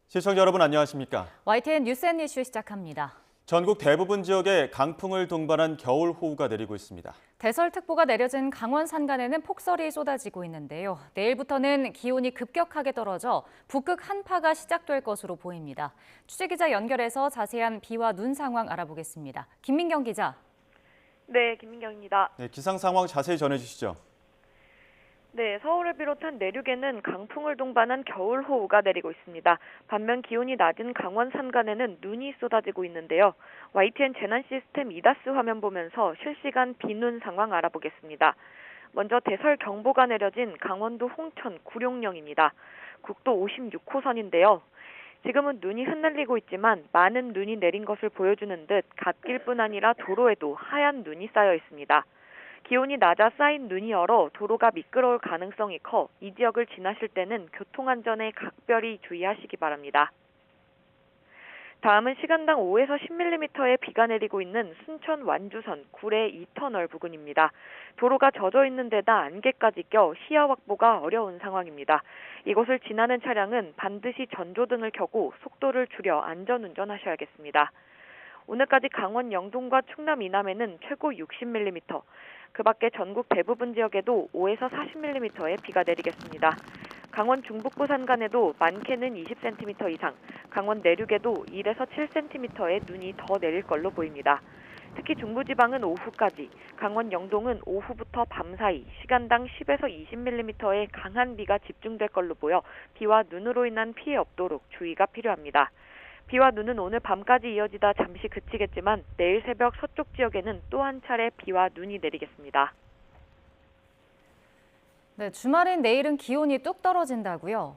시청자 여러분 안녕하십니까? YTN 뉴스앤이슈 시작합니다. 전국 대부분 지역에 강풍을 동반한 겨울호우가 내리고 있습니다. 대설특보가 내려진 강원 산간에는 폭설이 쏟아지고 있는데요. 내일부터는 기온이 급격하게 떨어져 북극 한파가 시작될 것으로 보입니다. 취재기자 연결해서 자세한 비와 눈 상황 알아보겠습니다. 김민경 기자. 네, 김민경입니다. 네, 기상 상황 자세히 전해주시죠. 네, 서울을 비롯한 내륙에는 강풍을 동반한 겨울호우가 내리고 있습니다. 반면 기온이 낮은 강원 산간에는 눈이 쏟아지고 있는데요. YTN 재난 시스템 이다스 화면 보면서 실시간 비눈 상황 알아보겠습니다. 먼저 대설 경보가 내려진 강원도 홍천 구룡령입니다. 국도 56호선인데요. 지금은 눈이 흩날리고 있지만 많은 눈이 내린 것을 보여주는 듯 갓길뿐 아니라 도로에도 하얀 눈이 쌓여 있습니다. 기온이 낮아 쌓인 눈이 얼어 도로가 미끄러울 가능성이 커 이 지역을 지나실 때는 교통안전에 각별히 주의하시기 바랍니다. 다음은 시간당 5에서 10mm의 비가 내리고 있는 순천 완주선 구례 2터널 부근입니다. 도로가 젖어 있는 데다 안개까지 껴 시야 확보가 어려운 상황입니다. 이곳을 지나는 차량은 반드시 전조등을 켜고 속도를 줄여 안전운전하셔야겠습니다. 오늘까지 강원 영동과 충남 이남에는 최고 60mm, 그 밖에 전국 대부분 지역에도 5에서 40mm의 비가 내리겠습니다. 강원 중북부 산간에도 많게는 20cm 이상, 강원 내륙에도 1에서 7cm의 눈이 더 내릴 걸로 보입니다. 특히 중부지방은 오후까지, 강원 영동은 오후부터 밤 사이 시간당 10에서 20mm의 강한 비가 집중될 걸로 보여 비와 눈으로 인한 피해 없도록 주의가 필요합니다. 비와 눈은 오늘 밤까지 이어지다 잠시 그치겠지만 내일 새벽 서쪽 지역에는 또 한 차례 비와 눈이 내리겠습니다. 네, 주말인 내일은 기온이 뚝 떨어진다고요?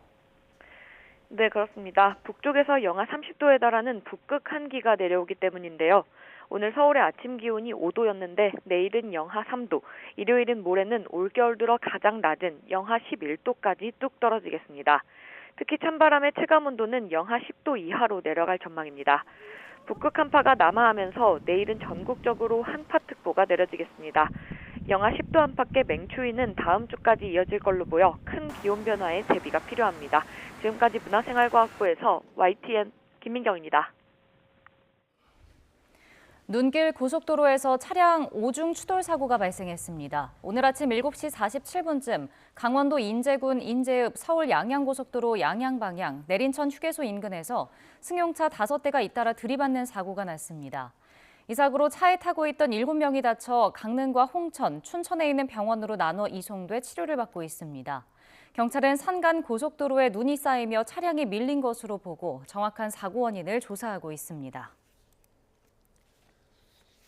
네, 그렇습니다. 북쪽에서 영하 30도에 달하는 북극 한기가 내려오기 때문인데요. 오늘 서울의 아침 기온이 5도였는데 내일은 영하 3도, 일요일인 모레는 올겨울 들어 가장 낮은 영하 11도까지 뚝 떨어지겠습니다. 특히 찬바람의 체감온도는 영하 10도 이하로 내려갈 전망입니다. 북극 한파가 남하하면서 내일은 전국적으로 한파특보가 내려지겠습니다. 영하 10도 안팎의 맹추위는 다음 주까지 이어질 걸로 보여 큰 기온 변화에 대비가 필요합니다. 지금까지 문화생활과학부에서 YTN 김민경입니다. 눈길 고속도로에서 차량 오중 추돌 사고가 발생했습니다. 오늘 아침 7시 47분쯤 강원도 인제군 인제읍 서울 양양고속도로 양양 방향 내린천 휴게소 인근에서 승용차 5대가 잇따라 들이받는 사고가 났습니다. 이 사고로 차에 타고 있던 7명이 다쳐 강릉과 홍천, 춘천에 있는 병원으로 나눠 이송돼 치료를 받고 있습니다. 경찰은 산간 고속도로에 눈이 쌓이며 차량이 밀린 것으로 보고 정확한 사고 원인을 조사하고 있습니다.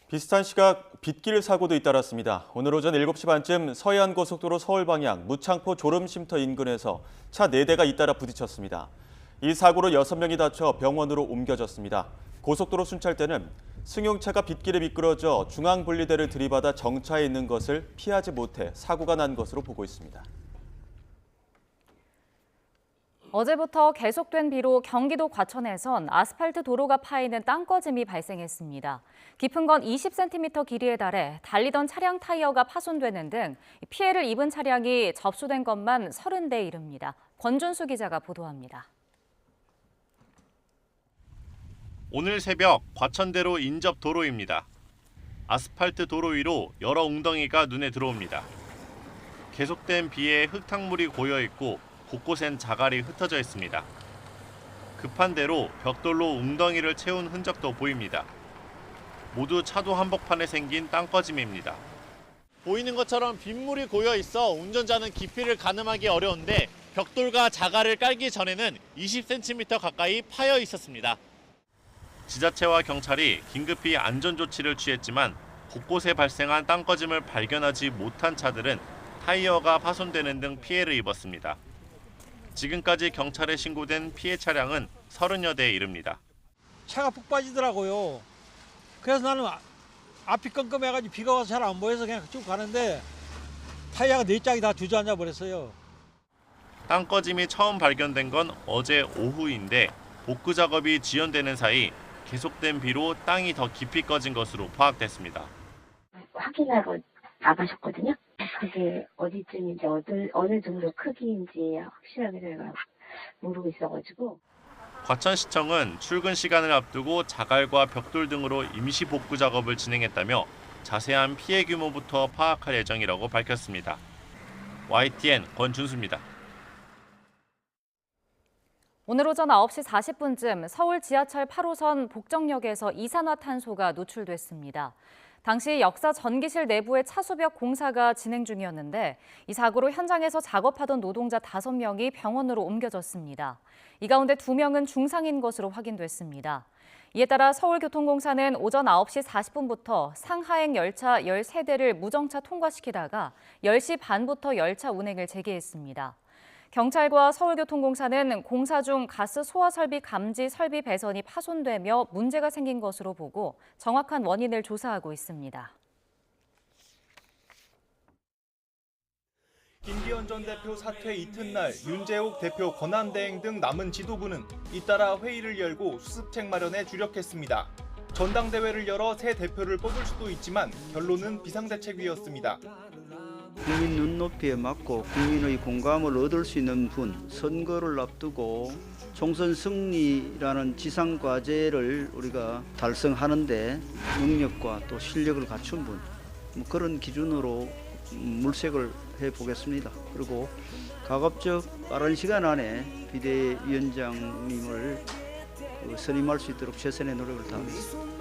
비슷한 시각 빗길 사고도 잇따랐습니다. 오늘 오전 7시 반쯤 서해안고속도로 서울 방향 무창포 졸음쉼터 인근에서 차 4대가 잇따라 부딪혔습니다. 이 사고로 6명이 다쳐 병원으로 옮겨졌습니다. 고속도로 순찰대는 승용차가 빗길에 미끄러져 중앙분리대를 들이받아 정차해 있는 것을 피하지 못해 사고가 난 것으로 보고 있습니다. 어제부터 계속된 비로 경기도 과천에선 아스팔트 도로가 파이는 땅꺼짐이 발생했습니다. 깊은 건 20cm 길이에 달해 달리던 차량 타이어가 파손되는 등 피해를 입은 차량이 접수된 것만 30대에 이릅니다. 권준수 기자가 보도합니다. 오늘 새벽 과천대로 인접 도로입니다. 아스팔트 도로 위로 여러 웅덩이가 눈에 들어옵니다. 계속된 비에 흙탕물이 고여 있고 곳곳엔 자갈이 흩어져 있습니다. 급한 대로 벽돌로 웅덩이를 채운 흔적도 보입니다. 모두 차도 한복판에 생긴 땅꺼짐입니다. 보이는 것처럼 빗물이 고여 있어 운전자는 깊이를 가늠하기 어려운데 벽돌과 자갈을 깔기 전에는 20cm 가까이 파여 있었습니다. 지자체와 경찰이 긴급히 안전조치를 취했지만 곳곳에 발생한 땅꺼짐을 발견하지 못한 차들은 타이어가 파손되는 등 피해를 입었습니다. 지금까지 경찰에 신고된 피해 차량은 30여 대에 이릅니다. 차가 푹 빠지더라고요. 그래서 나는 앞이 깜깜해가지고 비가 와서 잘 안 보여서 그냥 쭉 가는데 타이어가 4짝이 다 주저앉아 버렸어요. 땅꺼짐이 처음 발견된 건 어제 오후인데 복구 작업이 지연되는 사이 계속된 비로 땅이 더 깊이 꺼진 것으로 파악됐습니다. 확인하러 나가셨거든요. 그게 어디쯤인지 어느 정도 크기인지 확실하게 저희가 모르고 있어가지고. 과천시청은 출근 시간을 앞두고 자갈과 벽돌 등으로 임시 복구 작업을 진행했다며 자세한 피해 규모부터 파악할 예정이라고 밝혔습니다. YTN 권준수입니다. 오늘 오전 9시 40분쯤 서울 지하철 8호선 복정역에서 이산화탄소가 노출됐습니다. 당시 역사 전기실 내부의 차수벽 공사가 진행 중이었는데 이 사고로 현장에서 작업하던 노동자 5명이 병원으로 옮겨졌습니다. 이 가운데 2명은 중상인 것으로 확인됐습니다. 이에 따라 서울교통공사는 오전 9시 40분부터 상하행 열차 13대를 무정차 통과시키다가 10시 반부터 열차 운행을 재개했습니다. 경찰과 서울교통공사는 공사 중 가스 소화 설비 감지 설비 배선이 파손되며 문제가 생긴 것으로 보고 정확한 원인을 조사하고 있습니다. 김기현 전 대표 사퇴 이튿날 윤재옥 대표 권한대행 등 남은 지도부는 잇따라 회의를 열고 수습책 마련에 주력했습니다. 전당대회를 열어 새 대표를 뽑을 수도 있지만 결론은 비상대책위였습니다. 국민 눈높이에 맞고 국민의 공감을 얻을 수 있는 분, 선거를 앞두고 총선 승리라는 지상과제를 우리가 달성하는데 능력과 또 실력을 갖춘 분, 그런 기준으로 물색을 해보겠습니다. 그리고 가급적 빠른 시간 안에 비대위원장님을 선임할 수 있도록 최선의 노력을 다하겠습니다.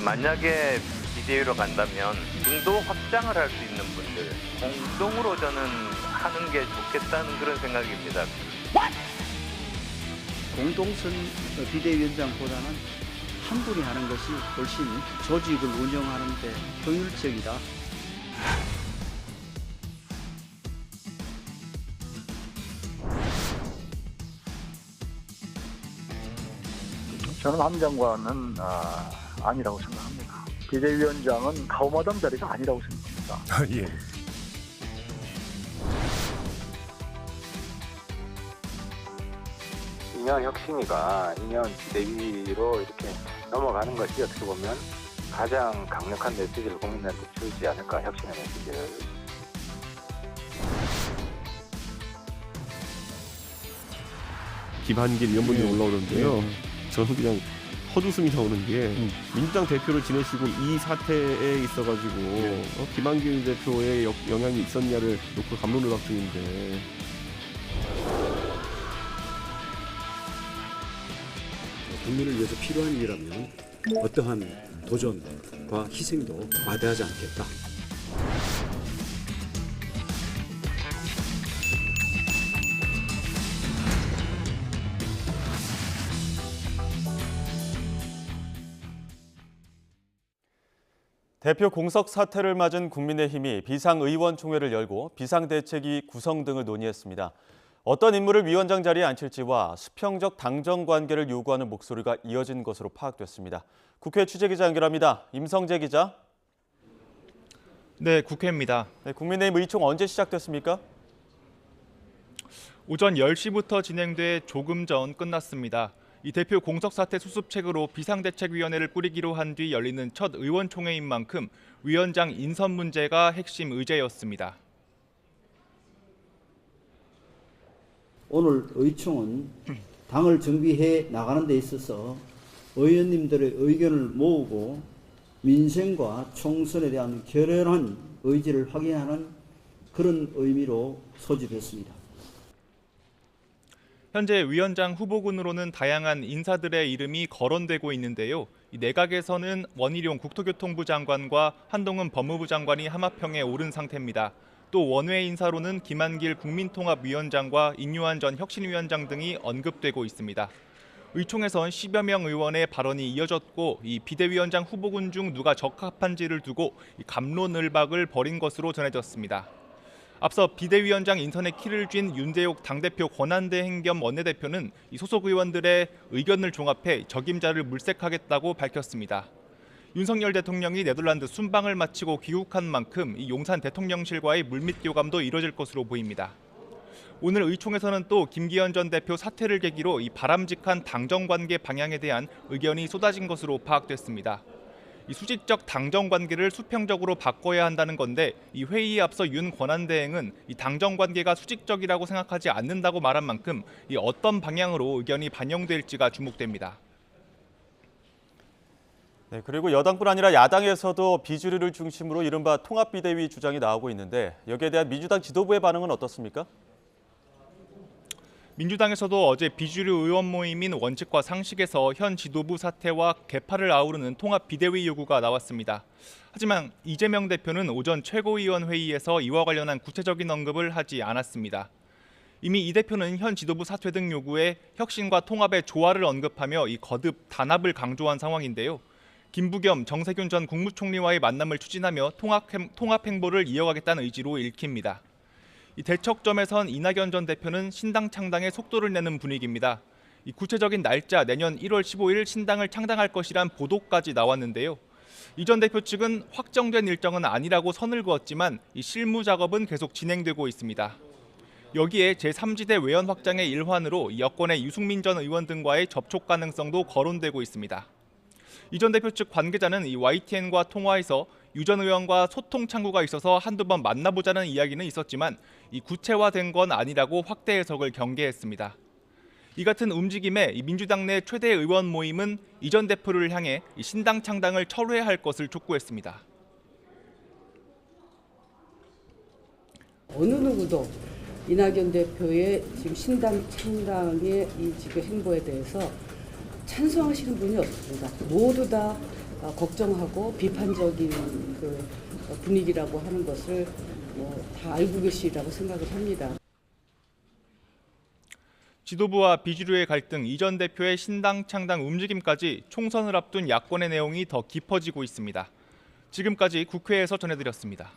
만약에 비대위로 간다면 중도 확장을 할 수 있는 분들 공동으로 저는 하는 게 좋겠다는 그런 생각입니다. 공동선 비대위원장보다는 한 분이 하는 것이 훨씬 조직을 운영하는 데 효율적이다. 저는 함장관은 아니라고 생각합니다. 비대위원장은 가오마담 자리가 아니라고 생각합니다. 예. 인현 혁신위가 인현 비대위로 이렇게 넘어가는 것이 어떻게 보면 가장 강력한 메시지를 국민들한테 주지 않을까, 혁신의 메시지를. 김한길 의원분이 올라오는데요. 저는 그냥 헛웃음이 나오는 게 민주당 대표를 지내시고 이 사태에 있어가지고 김한길 대표의 영향이 있었냐를 놓고 갑론을박 중인데 국민을 위해서 필요한 일이라면 어떠한 도전과 희생도 마다하지 않겠다. 대표 공석 사퇴를 맞은 국민의힘이 비상의원총회를 열고 비상대책위 구성 등을 논의했습니다. 어떤 인물을 위원장 자리에 앉힐지와 수평적 당정 관계를 요구하는 목소리가 이어진 것으로 파악됐습니다. 국회 취재기자 연결합니다. 임성재 기자. 네, 국회입니다. 네, 국민의힘 의총 언제 시작됐습니까? 오전 10시부터 진행돼 조금 전 끝났습니다. 이 대표 공석 사태 수습책으로 비상대책위원회를 꾸리기로 한 뒤 열리는 첫 의원총회인 만큼 위원장 인선 문제가 핵심 의제였습니다. 오늘 의총은 당을 정비해 나가는 데 있어서 의원님들의 의견을 모으고 민생과 총선에 대한 결연한 의지를 확인하는 그런 의미로 소집했습니다. 현재 위원장 후보군으로는 다양한 인사들의 이름이 거론되고 있는데요. 이 내각에서는 원희룡 국토교통부 장관과 한동훈 법무부 장관이 하마평에 오른 상태입니다. 또 원외 인사로는 김한길 국민통합위원장과 인유한 전 혁신위원장 등이 언급되고 있습니다. 의총에선 10여 명 의원의 발언이 이어졌고 이 비대위원장 후보군 중 누가 적합한지를 두고 갑론을박을 벌인 것으로 전해졌습니다. 앞서 비대위원장 인선에 키를 쥔 윤재옥 당대표 권한대행 겸 원내대표는 이 소속 의원들의 의견을 종합해 적임자를 물색하겠다고 밝혔습니다. 윤석열 대통령이 네덜란드 순방을 마치고 귀국한 만큼 이 용산 대통령실과의 물밑 교감도 이뤄질 것으로 보입니다. 오늘 의총에서는 또 김기현 전 대표 사퇴를 계기로 이 바람직한 당정관계 방향에 대한 의견이 쏟아진 것으로 파악됐습니다. 이 수직적 당정 관계를 수평적으로 바꿔야 한다는 건데 이 회의에 앞서 윤 권한대행은 이 당정 관계가 수직적이라고 생각하지 않는다고 말한 만큼 이 어떤 방향으로 의견이 반영될지가 주목됩니다. 네, 그리고 여당뿐 아니라 야당에서도 비주류를 중심으로 이른바 통합비대위 주장이 나오고 있는데 여기에 대한 민주당 지도부의 반응은 어떻습니까? 민주당에서도 어제 비주류 의원 모임인 원칙과 상식에서 현 지도부 사퇴와 개파를 아우르는 통합 비대위 요구가 나왔습니다. 하지만 이재명 대표는 오전 최고위원 회의에서 이와 관련한 구체적인 언급을 하지 않았습니다. 이미 이 대표는 현 지도부 사퇴 등 요구에 혁신과 통합의 조화를 언급하며 이 거듭 단합을 강조한 상황인데요. 김부겸, 정세균 전 국무총리와의 만남을 추진하며 통합 행보를 이어가겠다는 의지로 읽힙니다. 이 대척점에선 이낙연 전 대표는 신당 창당에 속도를 내는 분위기입니다. 이 구체적인 날짜 내년 1월 15일 신당을 창당할 것이란 보도까지 나왔는데요. 이 전 대표 측은 확정된 일정은 아니라고 선을 그었지만 이 실무 작업은 계속 진행되고 있습니다. 여기에 제3지대 외연 확장의 일환으로 여권의 유승민 전 의원 등과의 접촉 가능성도 거론되고 있습니다. 이 전 대표 측 관계자는 이 YTN과 통화에서 유 전 의원과 소통 창구가 있어서 한두 번 만나보자는 이야기는 있었지만 이 구체화된 건 아니라고 확대 해석을 경계했습니다. 이 같은 움직임에 이 민주당 내 최대 의원 모임은 이 전 대표를 향해 이 신당 창당을 철회할 것을 촉구했습니다. 어느 누구도 이낙연 대표의 지금 신당 창당의 이 지금 행보에 대해서 찬성하시는 분이 없습니다. 모두 다 걱정하고 비판적인 그 분위기라고 하는 것을 다 알고 계시리라고 생각을 합니다. 지도부와 비주류의 갈등, 이 전 대표의 신당 창당 움직임까지 총선을 앞둔 야권의 내용이 더 깊어지고 있습니다. 지금까지 국회에서 전해드렸습니다.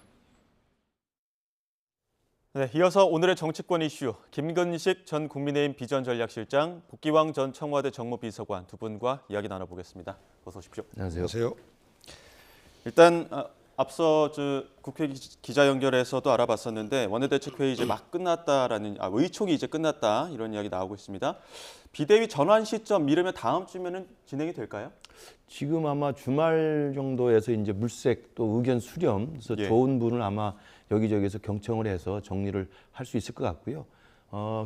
네, 이어서 오늘의 정치권 이슈, 김근식 전 국민의힘 비전전략실장, 복기왕 전 청와대 정무비서관 두 분과 이야기 나눠보겠습니다. 어서 오십시오. 안녕하세요. 일단 앞서 국회 기자 연결해서도 알아봤었는데 원내대책회의 이제 막 끝났다라는 의총이 이제 끝났다 이런 이야기 나오고 있습니다. 비대위 전환 시점 미루면 다음 주면은 진행이 될까요? 지금 아마 주말 정도에서 이제 물색 또 의견 수렴, 그래서 좋은 분을 아마 여기저기서 경청을 해서 정리를 할 수 있을 것 같고요.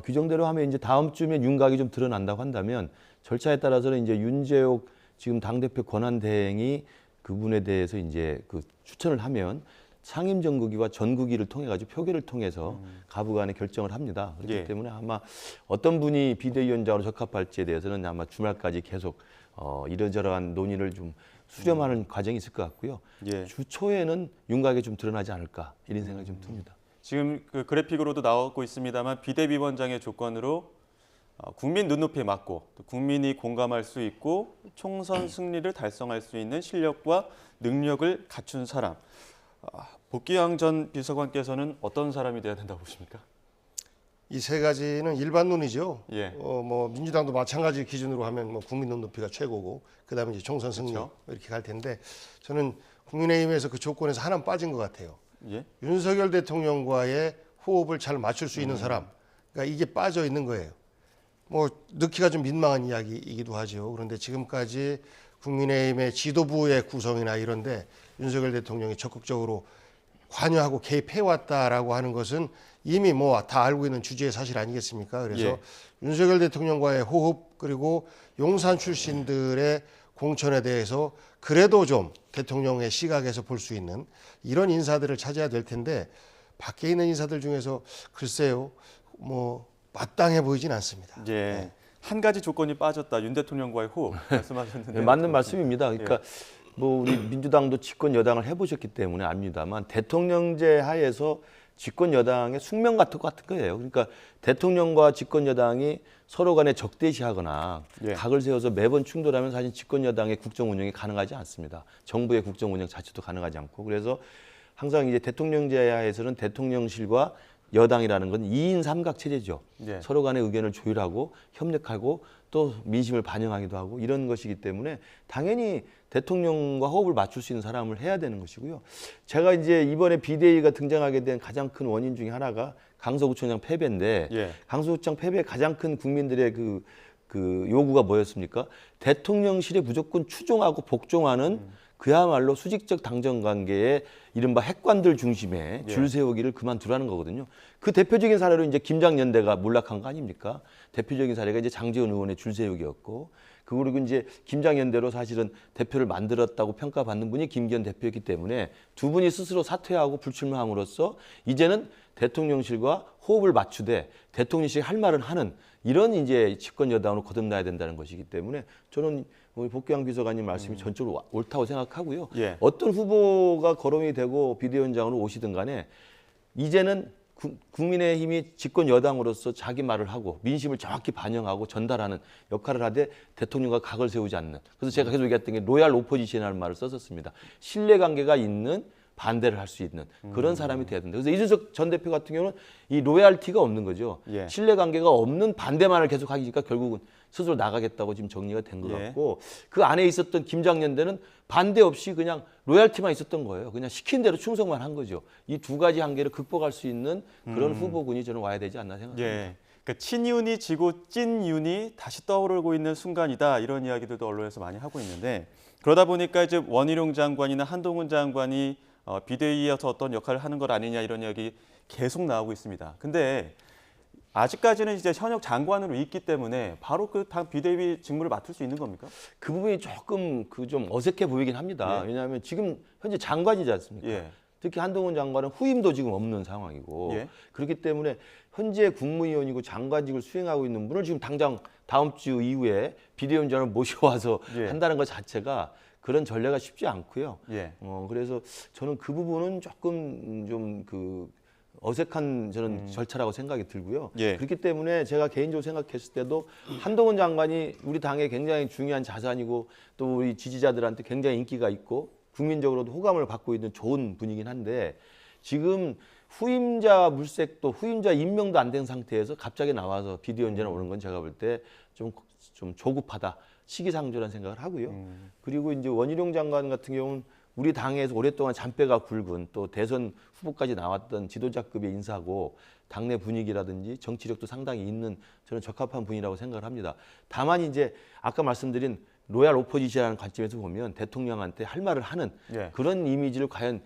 규정대로 하면 이제 다음 주면 윤곽이 좀 드러난다고 한다면 절차에 따라서는 이제 윤재옥 지금 당대표 권한대행이 그분에 대해서 이제 그 추천을 하면 상임정국위와 전국위를 통해 가지고 표결을 통해서 가부간에 결정을 합니다. 그렇기 때문에 아마 어떤 분이 비대위원장으로 적합할지에 대해서는 아마 주말까지 계속 이러저러한 논의를 좀 수렴하는 과정이 있을 것 같고요. 주 초에는 윤곽이 좀 드러나지 않을까 이런 생각이 좀 듭니다. 지금 그 그래픽으로도 나오고 있습니다만 비대위원장의 조건으로 국민 눈높이에 맞고 또 국민이 공감할 수 있고 총선 승리를 달성할 수 있는 실력과 능력을 갖춘 사람. 복기왕 전 비서관께서는 어떤 사람이 돼야 된다고 보십니까? 이 세 가지는 일반론이죠. 뭐 민주당도 마찬가지 기준으로 하면 뭐 국민 눈높이가 최고고 그다음에 이제 총선 승리 이렇게 갈 텐데 저는 국민의힘에서 그 조건에서 하나 빠진 것 같아요. 윤석열 대통령과의 호흡을 잘 맞출 수 있는 사람. 그러니까 이게 빠져 있는 거예요. 뭐 넣기가 좀 민망한 이야기이기도 하죠. 그런데 지금까지 국민의힘의 지도부의 구성이나 이런데 윤석열 대통령이 적극적으로 관여하고 개입해왔다라고 하는 것은 이미 뭐 다 알고 있는 주제의 사실 아니겠습니까? 그래서 윤석열 대통령과의 호흡 그리고 용산 출신들의 공천에 대해서 그래도 좀 대통령의 시각에서 볼 수 있는 이런 인사들을 찾아야 될 텐데 밖에 있는 인사들 중에서 글쎄요 뭐 마땅해 보이진 않습니다. 한 가지 조건이 빠졌다. 윤 대통령과의 호흡 말씀하셨는데 맞는 말씀입니다. 그러니까 뭐 우리 민주당도 집권 여당을 해보셨기 때문에 압니다만 대통령제 하에서 집권 여당의 숙명 같은 거예요. 그러니까 대통령과 집권 여당이 서로 간에 적대시하거나 각을 세워서 매번 충돌하면 사실 집권 여당의 국정 운영이 가능하지 않습니다. 정부의 국정 운영 자체도 가능하지 않고 그래서 항상 이제 대통령제 하에서는 대통령실과 여당이라는 건 2인 3각 체제죠. 서로 간의 의견을 조율하고 협력하고 또 민심을 반영하기도 하고 이런 것이기 때문에 당연히 대통령과 호흡을 맞출 수 있는 사람을 해야 되는 것이고요. 제가 이제 이번에 비대위가 등장하게 된 가장 큰 원인 중에 하나가 강서구청장 패배인데 강서구청 패배의 가장 큰 국민들의 그 요구가 뭐였습니까? 대통령실에 무조건 추종하고 복종하는 그야말로 수직적 당정 관계에 이른바 핵관들 중심에 예. 줄 세우기를 그만두라는 거거든요. 그 대표적인 사례로 이제 김장연대가 몰락한 거 아닙니까? 대표적인 사례가 이제 장제원 의원의 줄 세우기였고, 그리고 이제 김장연대로 사실은 대표를 만들었다고 평가받는 분이 김기현 대표였기 때문에 두 분이 스스로 사퇴하고 불출마함으로써 이제는 대통령실과 호흡을 맞추되 대통령실이 할 말은 하는 이런 이제 집권 여당으로 거듭나야 된다는 것이기 때문에 저는 우리 복귀왕 비서관님 말씀이 전적으로 옳다고 생각하고요. 예. 어떤 후보가 거론이 되고 비대위원장으로 오시든 간에 이제는 국민의힘이 집권 여당으로서 자기 말을 하고 민심을 정확히 반영하고 전달하는 역할을 하되 대통령과 각을 세우지 않는. 그래서 제가 계속 얘기했던 게 로얄 오포지션이라는 말을 썼었습니다. 신뢰관계가 있는 반대를 할 수 있는 그런 사람이 돼야 된다. 그래서 이준석 전 대표 같은 경우는 이 로얄티가 없는 거죠. 예. 신뢰관계가 없는 반대만을 계속 하니까 결국은 스스로 나가겠다고 지금 정리가 된 것 예. 같고, 그 안에 있었던 김장연대는 반대 없이 그냥 로얄티만 있었던 거예요. 그냥 시킨 대로 충성만 한 거죠. 이 두 가지 한계를 극복할 수 있는 그런 후보군이 저는 와야 되지 않나 생각합니다. 예. 그러니까 친윤이 지고 찐윤이 다시 떠오르고 있는 순간이다, 이런 이야기들도 언론에서 많이 하고 있는데, 그러다 보니까 이제 원희룡 장관이나 한동훈 장관이 비대위에서 어떤 역할을 하는 것 아니냐, 이런 이야기 계속 나오고 있습니다. 근데 아직까지는 이제 현역 장관으로 있기 때문에 바로 그 당 비대위 직무를 맡을 수 있는 겁니까? 그 부분이 조금 좀 어색해 보이긴 합니다. 예. 왜냐하면 지금 현재 장관이지 않습니까? 예. 특히 한동훈 장관은 후임도 지금 없는 상황이고, 예. 그렇기 때문에 현재 국무위원이고 장관직을 수행하고 있는 분을 지금 당장 다음 주 이후에 비대위원장을 모셔와서 예. 한다는 것 자체가 그런 전례가 쉽지 않고요. 예. 그래서 저는 그 부분은 조금 좀 어색한 저는 절차라고 생각이 들고요. 예. 그렇기 때문에 제가 개인적으로 생각했을 때도 한동훈 장관이 우리 당의 굉장히 중요한 자산이고 또 우리 지지자들한테 굉장히 인기가 있고 국민적으로도 호감을 받고 있는 좋은 분이긴 한데, 지금 후임자 물색도 후임자 임명도 안 된 상태에서 갑자기 나와서 비대위원장을 오는 건 제가 볼 때 좀 조급하다, 시기상조라는 생각을 하고요. 그리고 이제 원희룡 장관 같은 경우는 우리 당에서 오랫동안 잔뼈가 굵은 또 대선 후보까지 나왔던 지도자급의 인사고 당내 분위기라든지 정치력도 상당히 있는 저는 적합한 분이라고 생각을 합니다. 다만 이제 아까 말씀드린 로얄 오포지션이라는 관점에서 보면 대통령한테 할 말을 하는 예. 그런 이미지를 과연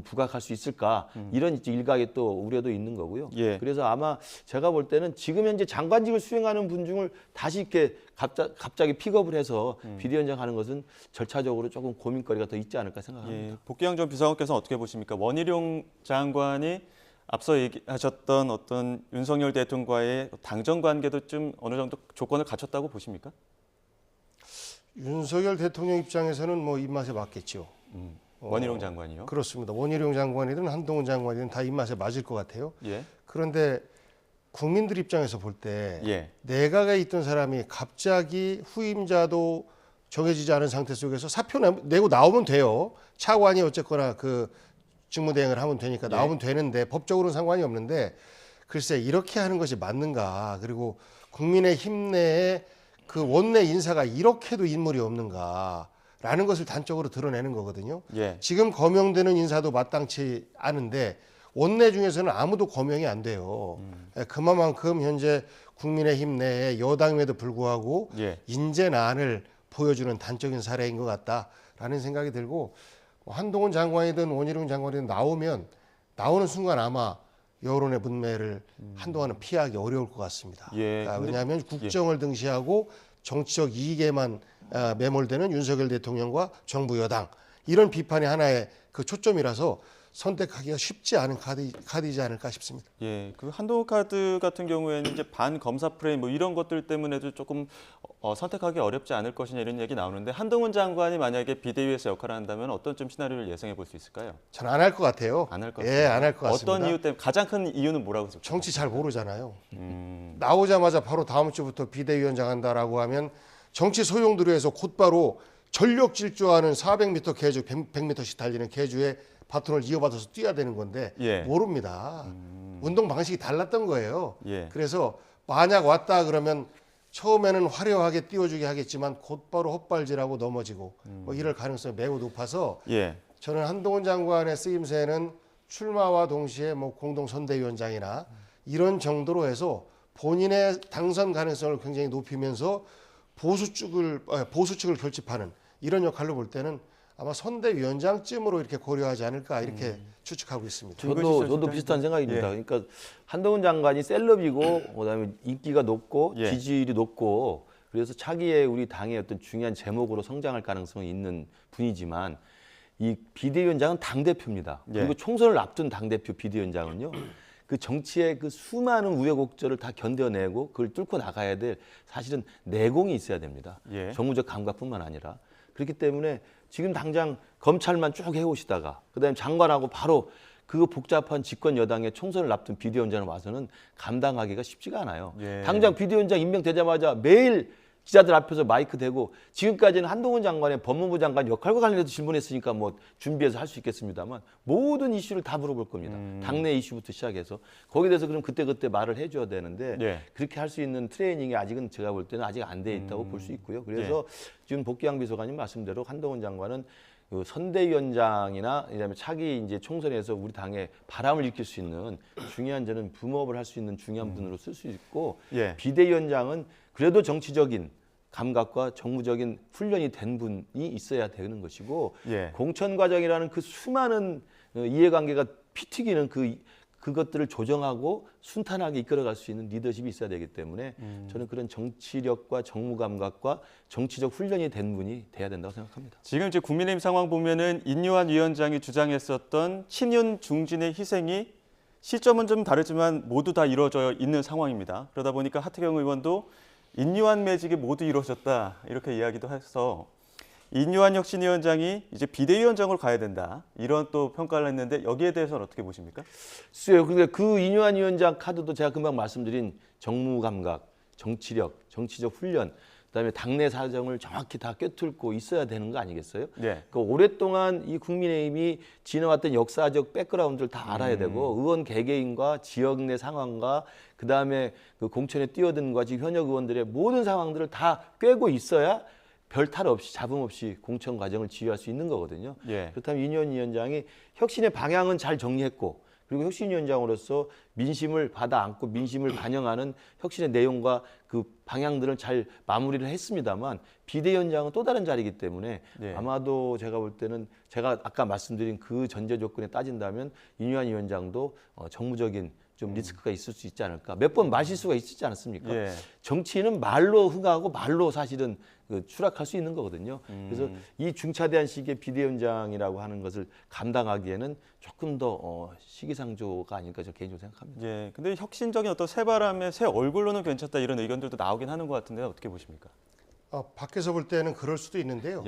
부각할 수 있을까, 이런 일각의 또 우려도 있는 거고요. 예. 그래서 아마 제가 볼 때는 지금 현재 장관직을 수행하는 분 중을 다시 이렇게 갑자기 픽업을 해서 비대위원장 하는 것은 절차적으로 조금 고민거리가 더 있지 않을까 생각합니다. 예. 복귀왕 전 비서관께서는 어떻게 보십니까? 원희룡 장관이 앞서 얘기하셨던 어떤 윤석열 대통령과의 당정 관계도 좀 어느 정도 조건을 갖췄다고 보십니까? 윤석열 대통령 입장에서는 뭐 입맛에 맞겠죠. 원희룡 장관이요? 그렇습니다. 원희룡 장관이든 한동훈 장관이든 다 입맛에 맞을 것 같아요. 예. 그런데 국민들 입장에서 볼 때 예. 내각에 있던 사람이 갑자기 후임자도 정해지지 않은 상태 속에서 사표 내고 나오면 돼요. 차관이 어쨌거나 그 직무대행을 하면 되니까 나오면 되는데 법적으로는 상관이 없는데, 글쎄 이렇게 하는 것이 맞는가, 그리고 국민의힘 내에 그 원내 인사가 이렇게도 인물이 없는가라는 것을 단적으로 드러내는 거거든요. 예. 지금 거명되는 인사도 마땅치 않은데 원내 중에서는 아무도 거명이 안 돼요. 그만큼 현재 국민의힘 내에 여당임에도 불구하고 예. 인재난을 보여주는 단적인 사례인 것 같다라는 생각이 들고, 한동훈 장관이든 원희룡 장관이든 나오는 순간 아마 여론의 문매를 한동안은 피하기 어려울 것 같습니다. 예. 왜냐하면 국정을 등시하고 정치적 이익에만 매몰되는 윤석열 대통령과 정부 여당, 이런 비판이 하나의 그 초점이라서 선택하기가 쉽지 않은 카드이지 않을까 싶습니다. 예, 그 한동훈 카드 같은 경우에는 이제 반검사 프레임 뭐 이런 것들 때문에도 조금 선택하기 어렵지 않을 것이냐, 이런 얘기 나오는데, 한동훈 장관이 만약에 비대위에서 역할을 한다면 어떤 좀 시나리오를 예상해 볼 수 있을까요? 저는 안 할 것 같아요. 안 할 것 같아요. 예, 안 할 것 같습니다. 어떤 이유 때문에? 가장 큰 이유는 뭐라고 생각하세요? 정치 잘 모르잖아요. 나오자마자 바로 다음 주부터 비대위원장 한다라고 하면 정치 소용돌이에서 곧바로 전력 질주하는 400m 계주, 100m씩 달리는 계주에 바톤을 이어받아서 뛰어야 되는 건데 예. 모릅니다. 운동 방식이 달랐던 거예요. 예. 그래서 만약 왔다 그러면 처음에는 화려하게 띄워주게 하겠지만 곧바로 헛발질하고 넘어지고 뭐 이럴 가능성이 매우 높아서 예. 저는 한동훈 장관의 쓰임새는 출마와 동시에 뭐 공동 선대위원장이나 이런 정도로 해서 본인의 당선 가능성을 굉장히 높이면서 보수 측을 결집하는 이런 역할로 볼 때는 아마 선대위원장쯤으로 이렇게 고려하지 않을까 이렇게 추측하고 있습니다. 저도 비슷한 생각입니다. 그러니까 한동훈 장관이 셀럽이고 그다음에 인기가 높고 지지율이 높고 그래서 차기에 우리 당의 어떤 중요한 제목으로 성장할 가능성이 있는 분이지만 이 비대위원장은 당대표입니다. 그리고 총선을 앞둔 당대표 비대위원장은요. 그 정치의 그 수많은 우여곡절을 다 견뎌내고 그걸 뚫고 나가야 될 사실은 내공이 있어야 됩니다. 정무적 감각뿐만 아니라. 그렇기 때문에 지금 당장 검찰만 쭉 해오시다가 그다음에 장관하고 바로 그 복잡한 집권 여당의 총선을 앞둔 비대위원장을 와서는 감당하기가 쉽지가 않아요. 당장 비대위원장 임명되자마자 매일 기자들 앞에서 마이크 대고 지금까지는 한동훈 장관의 법무부 장관 역할과 관련해서 질문했으니까 뭐 준비해서 할 수 있겠습니다만 모든 이슈를 다 물어볼 겁니다. 당내 이슈부터 시작해서 거기에 대해서 그럼 그때 말을 해줘야 되는데 그렇게 할 수 있는 트레이닝이 아직은 제가 볼 때는 아직 안 돼 있다고 볼 수 있고요. 그래서 지금 복귀한 비서관님 말씀대로 한동훈 장관은 그 선대위원장이나 그다음에 차기 이제 총선에서 우리 당에 바람을 일으킬 수 있는 중요한 저는 붐업을 할 수 있는 중요한 분으로 쓸 수 있고 비대위원장은 그래도 정치적인 감각과 정무적인 훈련이 된 분이 있어야 되는 것이고 공천 과정이라는 그 수많은 이해관계가 피튀기는 그것들을 조정하고 순탄하게 이끌어갈 수 있는 리더십이 있어야 되기 때문에 저는 그런 정치력과 정무 감각과 정치적 훈련이 된 분이 돼야 된다고 생각합니다. 지금 이제 국민의힘 상황 보면은 인요한 위원장이 주장했었던 친윤 중진의 희생이 시점은 좀 다르지만 모두 다 이루어져 있는 상황입니다. 그러다 보니까 하태경 의원도 인요한 매직이 모두 이루어졌다 이렇게 이야기도 해서 인요한 혁신위원장이 이제 비대위원장으로 가야 된다 이런 또 평가를 했는데 여기에 대해서는 어떻게 보십니까? 그러니까 그 인요한 위원장 카드도 제가 금방 말씀드린 정무 감각, 정치력, 정치적 훈련, 그다음에 당내 사정을 정확히 다 꿰뚫고 있어야 되는 거 아니겠어요? 그러니까 오랫동안 이 국민의힘이 지나왔던 역사적 백그라운드를 다 알아야 되고 의원 개개인과 지역 내 상황과 그다음에 그 공천에 뛰어든과 지금 현역 의원들의 모든 상황들을 다 꿰고 있어야 별 탈 없이 잡음 없이 공천 과정을 지휘할 수 있는 거거든요. 그렇다면 인요한 위원장이 혁신의 방향은 잘 정리했고 그리고 혁신위원장으로서 민심을 받아 안고 민심을 반영하는 혁신의 내용과 그 방향들을 잘 마무리를 했습니다만 비대위원장은 또 다른 자리이기 때문에 아마도 제가 볼 때는 제가 아까 말씀드린 그 전제 조건에 따진다면 인요한 위원장도 정무적인 좀 리스크가 있을 수 있지 않을까. 몇 번 마실 수가 있지 않았습니까? 정치인은 말로 흥하고 말로 사실은 추락할 수 있는 거거든요. 그래서 이 중차대한 시기에 비대위원장이라고 하는 것을 감당하기에는 조금 더 시기상조가 아닐까 저는 개인적으로 생각합니다. 근데 혁신적인 어떤 새 바람의 새 얼굴로는 괜찮다 이런 의견들도 나오긴 하는 것 같은데 어떻게 보십니까? 밖에서 볼 때는 그럴 수도 있는데요.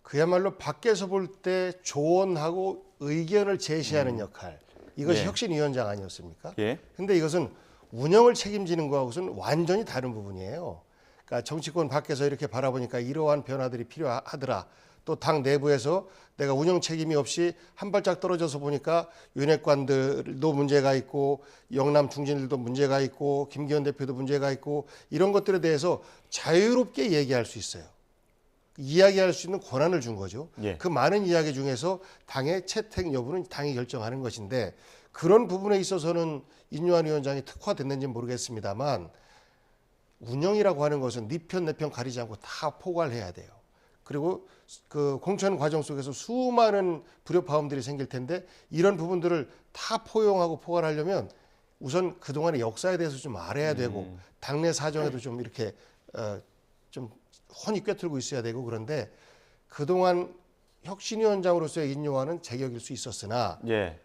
그야말로 밖에서 볼 때 조언하고 의견을 제시하는 역할. 이것이 혁신위원장 아니었습니까? 근데 이것은 운영을 책임지는 것하고는 완전히 다른 부분이에요. 그러니까 정치권 밖에서 이렇게 바라보니까 이러한 변화들이 필요하더라. 또 당 내부에서 내가 운영 책임이 없이 한 발짝 떨어져서 보니까 윤핵관들도 문제가 있고 영남 중진들도 문제가 있고 김기현 대표도 문제가 있고 이런 것들에 대해서 자유롭게 얘기할 수 있어요. 이야기할 수 있는 권한을 준 거죠. 그 많은 이야기 중에서 당의 채택 여부는 당이 결정하는 것인데 그런 부분에 있어서는 인요한 위원장이 특화됐는지는 모르겠습니다만 운영이라고 하는 것은 네 편 내 편 가리지 않고 다 포괄해야 돼요. 그리고 그 공천 과정 속에서 수많은 불협화음들이 생길 텐데 이런 부분들을 다 포용하고 포괄하려면 우선 그동안의 역사에 대해서 좀 알아야 되고 당내 사정에도 좀 이렇게 좀 훤히 꿰뚫고 있어야 되고 그런데 그동안 혁신위원장으로서의 인요한은 제격일 수 있었으나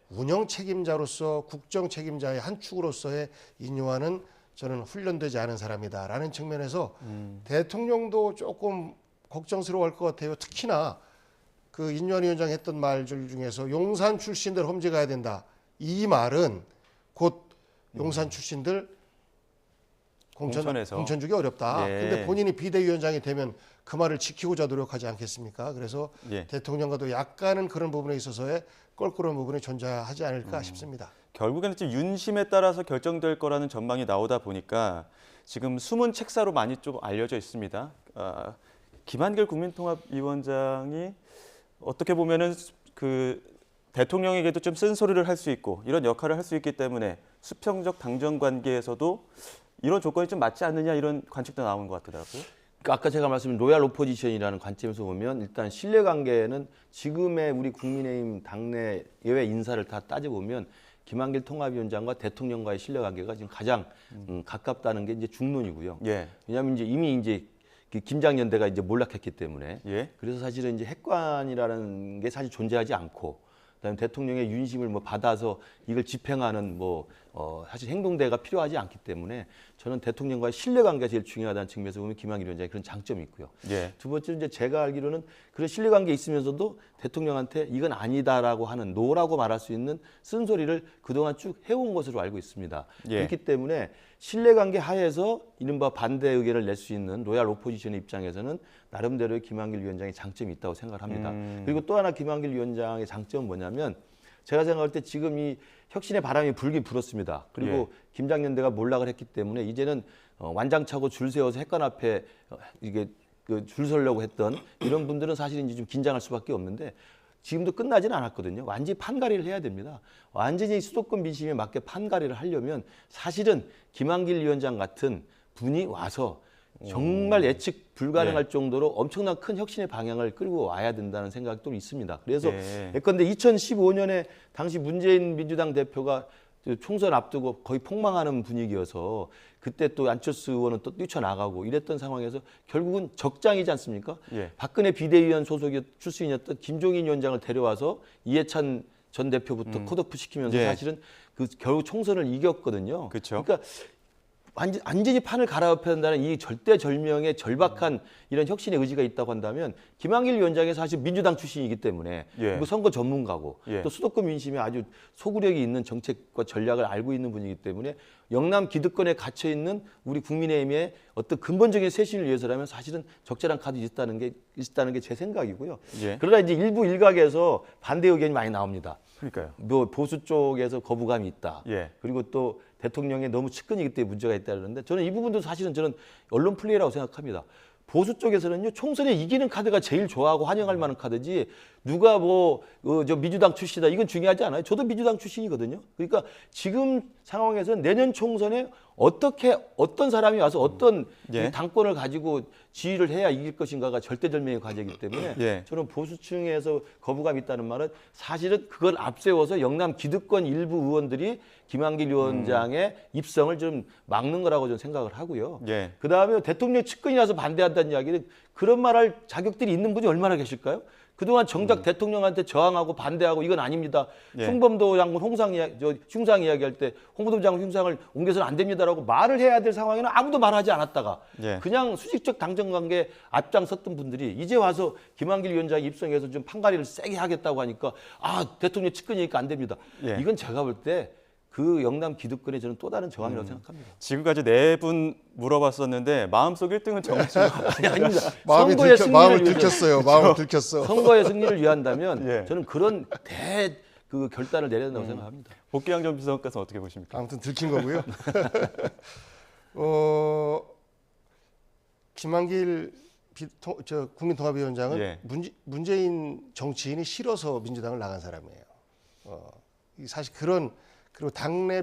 운영 책임자로서 국정 책임자의 한 축으로서의 인요한은 저는 훈련되지 않은 사람이다라는 측면에서 대통령도 조금 걱정스러워할 것 같아요. 특히나 그 인요한 위원장이 했던 말들 중에서 용산 출신들 험지 가야 된다. 이 말은 곧 용산 출신들 공천 주기 어렵다. 근데 본인이 비대위원장이 되면 그 말을 지키고자 노력하지 않겠습니까? 그래서 대통령과도 약간은 그런 부분에 있어서의 껄끄러운 부분이 존재하지 않을까 싶습니다. 결국에는 지금 윤심에 따라서 결정될 거라는 전망이 나오다 보니까 지금 숨은 책사로 많이 좀 알려져 있습니다. 김한길 국민통합위원장이 어떻게 보면은 그 대통령에게도 좀 쓴소리를 할 수 있고 이런 역할을 할 수 있기 때문에 수평적 당정 관계에서도 이런 조건이 좀 맞지 않느냐 이런 관측도 나오는 것 같더라고요. 아까 제가 말씀드린 로얄 오포지션이라는 관점에서 보면 일단 신뢰관계는 지금의 우리 국민의힘 당내 예외 인사를 다 따져보면 김한길 통합위원장과 대통령과의 신뢰관계가 지금 가장 가깝다는 게 이제 중론이고요. 예. 왜냐하면 이제 이미 이제 김장연대가 이제 몰락했기 때문에 예. 그래서 사실은 이제 핵관이라는 게 사실 존재하지 않고 그다음에 대통령의 윤심을 뭐 받아서 이걸 집행하는 사실 행동대가 필요하지 않기 때문에 저는 대통령과의 신뢰관계가 제일 중요하다는 측면에서 보면 김한길 위원장이 그런 장점이 있고요. 예. 두 번째는 이제 제가 알기로는 그런 신뢰관계 있으면서도 대통령한테 이건 아니다라고 하는 노라고 말할 수 있는 쓴소리를 그동안 쭉 해온 것으로 알고 있습니다. 예. 그렇기 때문에 신뢰관계 하에서 이른바 반대 의견을 낼 수 있는 로얄 오포지션의 입장에서는 나름대로의 김한길 위원장의 장점이 있다고 생각을 합니다. 그리고 또 하나 김한길 위원장의 장점은 뭐냐면 제가 생각할 때 지금 이 혁신의 바람이 불긴 불었습니다. 그리고 예. 김장연대가 몰락을 했기 때문에 이제는 완장차고 줄 세워서 핵관 앞에 이게 줄 서려고 했던 이런 분들은 사실 이제 좀 긴장할 수밖에 없는데 지금도 끝나지는 않았거든요. 완전히 판가리를 해야 됩니다. 완전히 수도권 민심에 맞게 판가리를 하려면 사실은 김한길 위원장 같은 분이 와서 정말 예측 불가능할 정도로 엄청난 큰 혁신의 방향을 끌고 와야 된다는 생각도 있습니다. 그래서 예컨대 2015년에 당시 문재인 민주당 대표가 총선 앞두고 거의 폭망하는 분위기여서 그때 또 안철수 의원은 또 뛰쳐나가고 이랬던 상황에서 결국은 적장이지 않습니까? 예. 박근혜 비대위원 소속의 출신이었던 김종인 위원장을 데려와서 이해찬 전 대표부터 컷오프 시키면서 예. 사실은 결국 총선을 이겼거든요. 그렇죠. 그러니까 완전히 판을 갈아엎어야 한다는 이 절대절명의 절박한 이런 혁신의 의지가 있다고 한다면 김한길 위원장이 사실 민주당 출신이기 때문에 예. 그리고 선거 전문가고 예. 또 수도권 민심에 아주 소구력이 있는 정책과 전략을 알고 있는 분이기 때문에 영남 기득권에 갇혀 있는 우리 국민의힘의 어떤 근본적인 쇄신을 위해서라면 사실은 적절한 카드 있다는 게 제 생각이고요. 예. 그러나 이제 일부 일각에서 반대 의견이 많이 나옵니다. 그러니까요. 뭐 보수 쪽에서 거부감이 있다. 예. 그리고 또 대통령의 너무 측근이기 때문에 문제가 있다 그러는데 저는 이 부분도 사실은 저는 언론 플레이라고 생각합니다. 보수 쪽에서는요 총선에 이기는 카드가 제일 좋아하고 환영할 만한 카드지 누가 저 민주당 출신이다 이건 중요하지 않아요. 저도 민주당 출신이거든요. 그러니까 지금 상황에서는 내년 총선에 어떤 사람이 와서 어떤 예. 당권을 가지고 지휘를 해야 이길 것인가가 절대절명의 과제이기 때문에 예. 저는 보수층에서 거부감이 있다는 말은 사실은 그걸 앞세워서 영남 기득권 일부 의원들이 김한길 위원장의 입성을 좀 막는 거라고 저는 생각을 하고요. 예. 그다음에 대통령 측근이라서 반대한다는 이야기는 그런 말할 자격들이 있는 분이 얼마나 계실까요? 그동안 정작 대통령한테 저항하고 반대하고 이건 아닙니다. 예. 흉범도 장군 흉상 이야기할 때 홍범도 장군 흉상을 옮겨서는 안 됩니다라고 말을 해야 될 상황에는 아무도 말하지 않았다가 예. 그냥 수직적 당정관계에 앞장섰던 분들이 이제 와서 김한길 위원장이 입성해서 좀 판가리를 세게 하겠다고 하니까 대통령 측근이니까 안 됩니다. 예. 이건 제가 볼 때 그 영남 기득권의 저는 또 다른 저항이라고 생각합니다. 지금까지 4분 물어봤었는데 마음속 1등은 정해진 것 같아요. 아닙니다. 마음을 들켰어요. 마음을 들켰어. 선거의 승리를 위한다면 예. 저는 그런 그 결단을 내려야 된다고 생각합니다. 복귀양 전 비서관께서 어떻게 보십니까? 아무튼 들킨 거고요. 김한길 국민통합위원장은 예. 문재인 정치인이 싫어서 민주당을 나간 사람이에요. 사실 그리고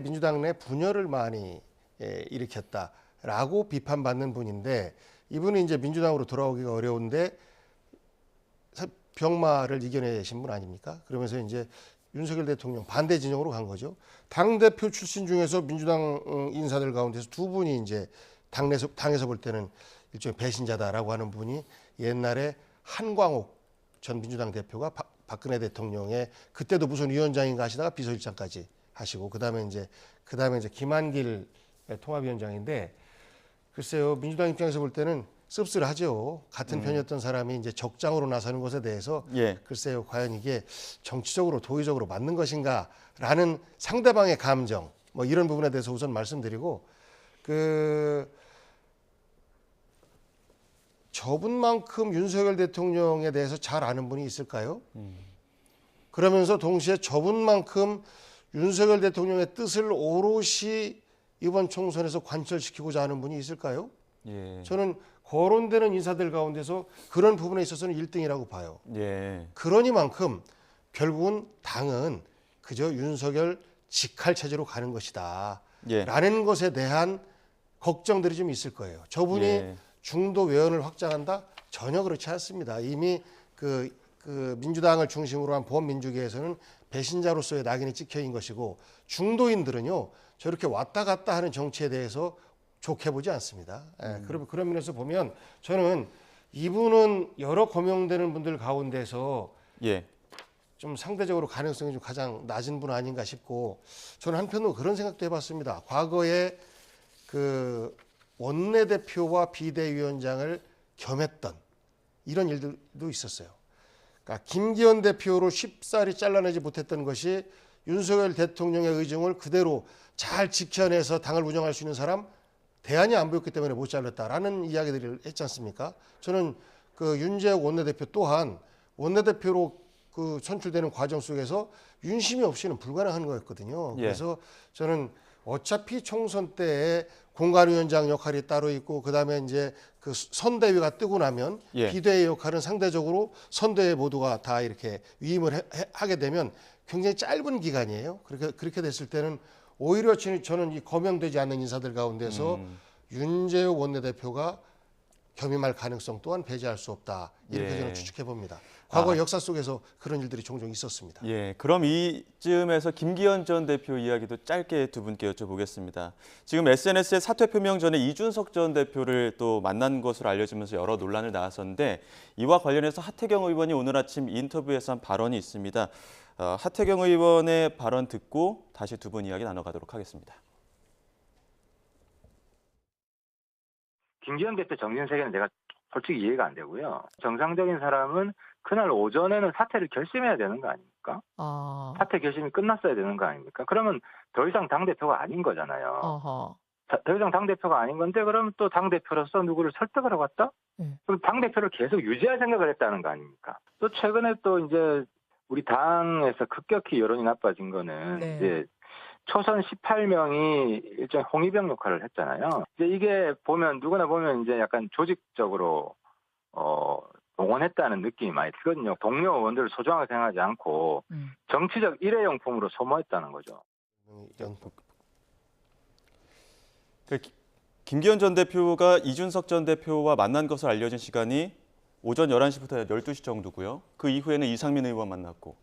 민주당 내 분열을 많이 일으켰다라고 비판받는 분인데 이분이 이제 민주당으로 돌아오기가 어려운데 병마를 이겨내신 분 아닙니까? 그러면서 이제 윤석열 대통령 반대 진영으로 간 거죠. 당대표 출신 중에서 민주당 인사들 가운데서 두 분이 이제 당에서 볼 때는 일종의 배신자다라고 하는 분이 옛날에 한광옥 전 민주당 대표가 박근혜 대통령의 그때도 무슨 위원장인가 하시다가 비서실장까지 하시고 그다음에 이제 김한길 통합위원장인데 글쎄요 민주당 입장에서 볼 때는 씁쓸하죠. 같은 편이었던 사람이 이제 적장으로 나서는 것에 대해서 예. 글쎄요 과연 이게 정치적으로 도의적으로 맞는 것인가라는 상대방의 감정 이런 부분에 대해서 우선 말씀드리고 저분만큼 윤석열 대통령에 대해서 잘 아는 분이 있을까요? 그러면서 동시에 저분만큼 윤석열 대통령의 뜻을 오롯이 이번 총선에서 관철시키고자 하는 분이 있을까요? 예. 저는 거론되는 인사들 가운데서 그런 부분에 있어서는 1등이라고 봐요. 예. 그러니만큼 결국은 당은 그저 윤석열 직할 체제로 가는 것이다. 예. 라는 것에 대한 걱정들이 좀 있을 거예요. 저분이 예. 중도 외연을 확장한다? 전혀 그렇지 않습니다. 이미 그 민주당을 중심으로 한 범민주계에서는 배신자로서의 낙인이 찍혀인 것이고 중도인들은요 저렇게 왔다 갔다 하는 정치에 대해서 좋게 보지 않습니다. 그런 면에서 보면 저는 이분은 여러 고명되는 분들 가운데서 좀 상대적으로 가능성이 좀 가장 낮은 분 아닌가 싶고 저는 한편으로 그런 생각도 해봤습니다. 과거에 그 원내대표와 비대위원장을 겸했던 이런 일들도 있었어요. 그러니까 김기현 대표로 쉽사리 잘라내지 못했던 것이 윤석열 대통령의 의중을 그대로 잘 지켜내서 당을 운영할 수 있는 사람 대안이 안 보였기 때문에 못 잘랐다라는 이야기들을 했지 않습니까? 저는 그 윤재욱 원내대표 또한 원내대표로 그 선출되는 과정 속에서 윤심이 없이는 불가능한 거였거든요. 그래서 저는 어차피 총선 때에 공관위원장 역할이 따로 있고 그다음에 이제 그 선대위가 뜨고 나면 비대위 역할은 상대적으로 선대위 모두가 다 이렇게 위임을 하게 되면 굉장히 짧은 기간이에요. 그렇게 됐을 때는 오히려 저는 이 거명되지 않는 인사들 가운데서 윤재욱 원내대표가 겸임할 가능성 또한 배제할 수 없다. 이렇게 저는 추측해 봅니다. 과거 역사 속에서 그런 일들이 종종 있었습니다. 그럼 이쯤에서 김기현 전 대표 이야기도 짧게 두 분께 여쭤보겠습니다. 지금 SNS에 사퇴 표명 전에 이준석 전 대표를 또 만난 것으로 알려지면서 여러 논란을 낳았었는데 이와 관련해서 하태경 의원이 오늘 아침 인터뷰에서 한 발언이 있습니다. 하태경 의원의 발언 듣고 다시 두 분 이야기 나눠가도록 하겠습니다. 김기현 대표 정진세계는 내가 솔직히 이해가 안 되고요. 정상적인 사람은 그날 오전에는 사퇴를 결심해야 되는 거 아닙니까? 사퇴 결심이 끝났어야 되는 거 아닙니까? 그러면 더 이상 당대표가 아닌 거잖아요. 더 이상 당대표가 아닌 건데 그러면 또 당대표로서 누구를 설득을 하고 왔다? 그럼 당대표를 계속 유지할 생각을 했다는 거 아닙니까? 또 최근에 또 이제 우리 당에서 급격히 여론이 나빠진 거는 이제 초선 18명이 일종의 홍위병 역할을 했잖아요. 이제 이게 보면 누구나 보면 이제 약간 조직적으로 동원했다는 느낌이 많이 들거든요. 동료 의원들을 소중하게 생각하지 않고 정치적 일회용품으로 소모했다는 거죠. 김기현 전 대표가 이준석 전 대표와 만난 것으로 알려진 시간이 오전 11시부터 12시 정도고요. 그 이후에는 이상민 의원 만났고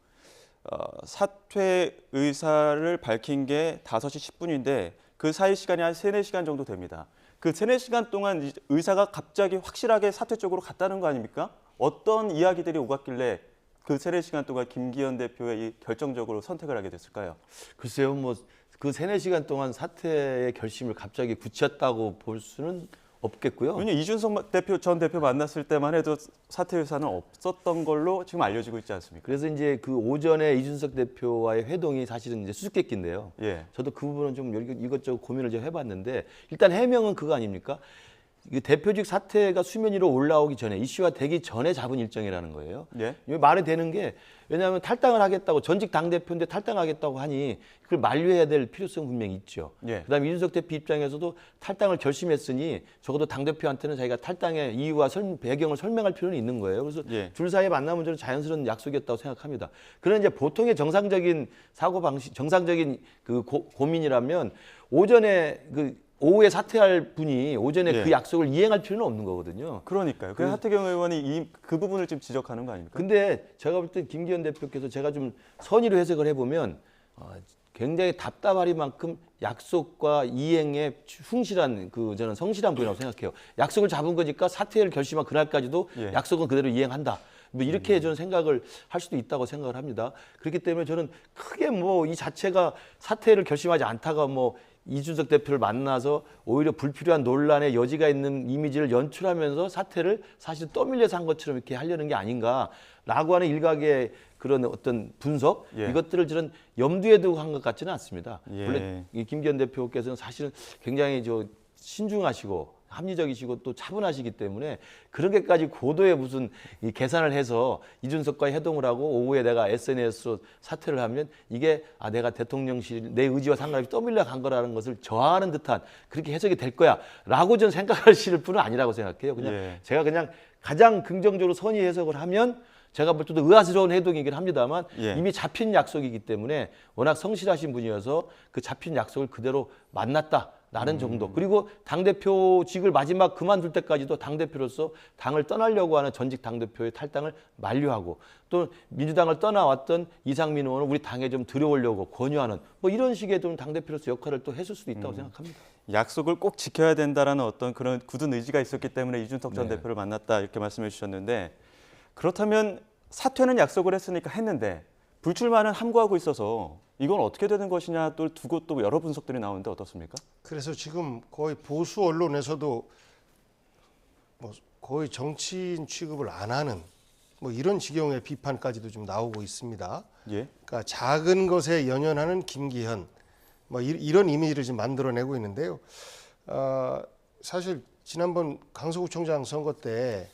사퇴 의사를 밝힌 게 5시 10분인데 그 사이 시간이 한 3, 4시간 정도 됩니다. 그 3, 4시간 동안 의사가 갑자기 확실하게 사퇴 쪽으로 갔다는 거 아닙니까? 어떤 이야기들이 오갔길래 그 3, 4시간 동안 김기현 대표의 결정적으로 선택을 하게 됐을까요? 글쎄요, 뭐 그 3, 4시간 동안 사퇴의 결심을 갑자기 굳혔다고 볼 수는 없겠고요. 왜냐면 이준석 전 대표 만났을 때만 해도 사퇴 의사는 없었던 걸로 지금 알려지고 있지 않습니까? 그래서 이제 그 오전에 이준석 대표와의 회동이 사실은 이제 수수께끼인데요. 저도 그 부분은 좀 이것저것 고민을 좀 해봤는데 일단 해명은 그거 아닙니까? 대표직 사퇴가 수면 위로 올라오기 전에 이슈화 되기 전에 잡은 일정이라는 거예요. 말이 되는 게 왜냐하면 탈당을 하겠다고 전직 당대표인데 탈당하겠다고 하니 그걸 만류해야 될 필요성 분명히 있죠. 그다음에 이준석 대표 입장에서도 탈당을 결심했으니 적어도 당대표한테는 자기가 탈당의 이유와 배경을 설명할 필요는 있는 거예요. 그래서 둘 사이의 만남은 저는 자연스러운 약속이었다고 생각합니다. 그런 이제 보통의 정상적인 사고 방식, 정상적인 그 고민이라면 오전에 오후에 사퇴할 분이 오전에 그 약속을 이행할 필요는 없는 거거든요. 그러니까요. 그래서 하태경 의원이 그 부분을 지금 지적하는 거 아닙니까? 근데 제가 볼 땐 김기현 대표께서 제가 좀 선의로 해석을 해보면 굉장히 답답하리만큼 약속과 이행에 충실한 저는 성실한 분이라고 생각해요. 약속을 잡은 거니까 사퇴를 결심한 그날까지도 약속은 그대로 이행한다. 뭐 이렇게 저는 생각을 할 수도 있다고 생각을 합니다. 그렇기 때문에 저는 크게 뭐 이 자체가 사퇴를 결심하지 않다가 뭐 이준석 대표를 만나서 오히려 불필요한 논란의 여지가 있는 이미지를 연출하면서 사퇴를 사실 떠밀려서 한 것처럼 이렇게 하려는 게 아닌가라고 하는 일각의 그런 어떤 분석 이것들을 저는 염두에 두고 한 것 같지는 않습니다. 원래 이 김기현 대표께서는 사실은 굉장히 신중하시고 합리적이시고 또 차분하시기 때문에 그런 게까지 고도의 무슨 계산을 해서 이준석과 회동을 하고 오후에 내가 SNS로 사퇴를 하면 이게 내가 대통령실 내 의지와 상관없이 떠밀려 간 거라는 것을 저하하는 듯한 그렇게 해석이 될 거야 라고 저는 생각하실 분은 아니라고 생각해요. 그냥 제가 그냥 가장 긍정적으로 선의 해석을 하면 제가 볼 때도 의아스러운 행동이긴 합니다만 이미 잡힌 약속이기 때문에 워낙 성실하신 분이어서 그 잡힌 약속을 그대로 만났다. 있다라는 정도. 그리고 당대표직을 마지막 그만둘 때까지도 당대표로서 당을 떠나려고 하는 전직 당대표의 탈당을 만류하고 또 민주당을 떠나왔던 이상민 의원을 우리 당에 좀 들여오려고 권유하는 뭐 이런 식의 좀 당대표로서 역할을 또 했을 수도 있다고 생각합니다. 약속을 꼭 지켜야 된다라는 어떤 그런 굳은 의지가 있었기 때문에 이준석 전 대표를 만났다 이렇게 말씀해 주셨는데 그렇다면 사퇴는 약속을 했으니까 했는데 불출마는 함구하고 있어서 이건 어떻게 되는 것이냐 또 두고 또 여러 분석들이 나오는데 어떻습니까? 그래서 지금 거의 보수 언론에서도 뭐 거의 정치인 취급을 안 하는 뭐 이런 지경의 비판까지도 좀 나오고 있습니다. 예. 그러니까 작은 것에 연연하는 김기현 뭐 이런 이미지를 지금 만들어내고 있는데요. 사실 지난번 강서구청장 선거 때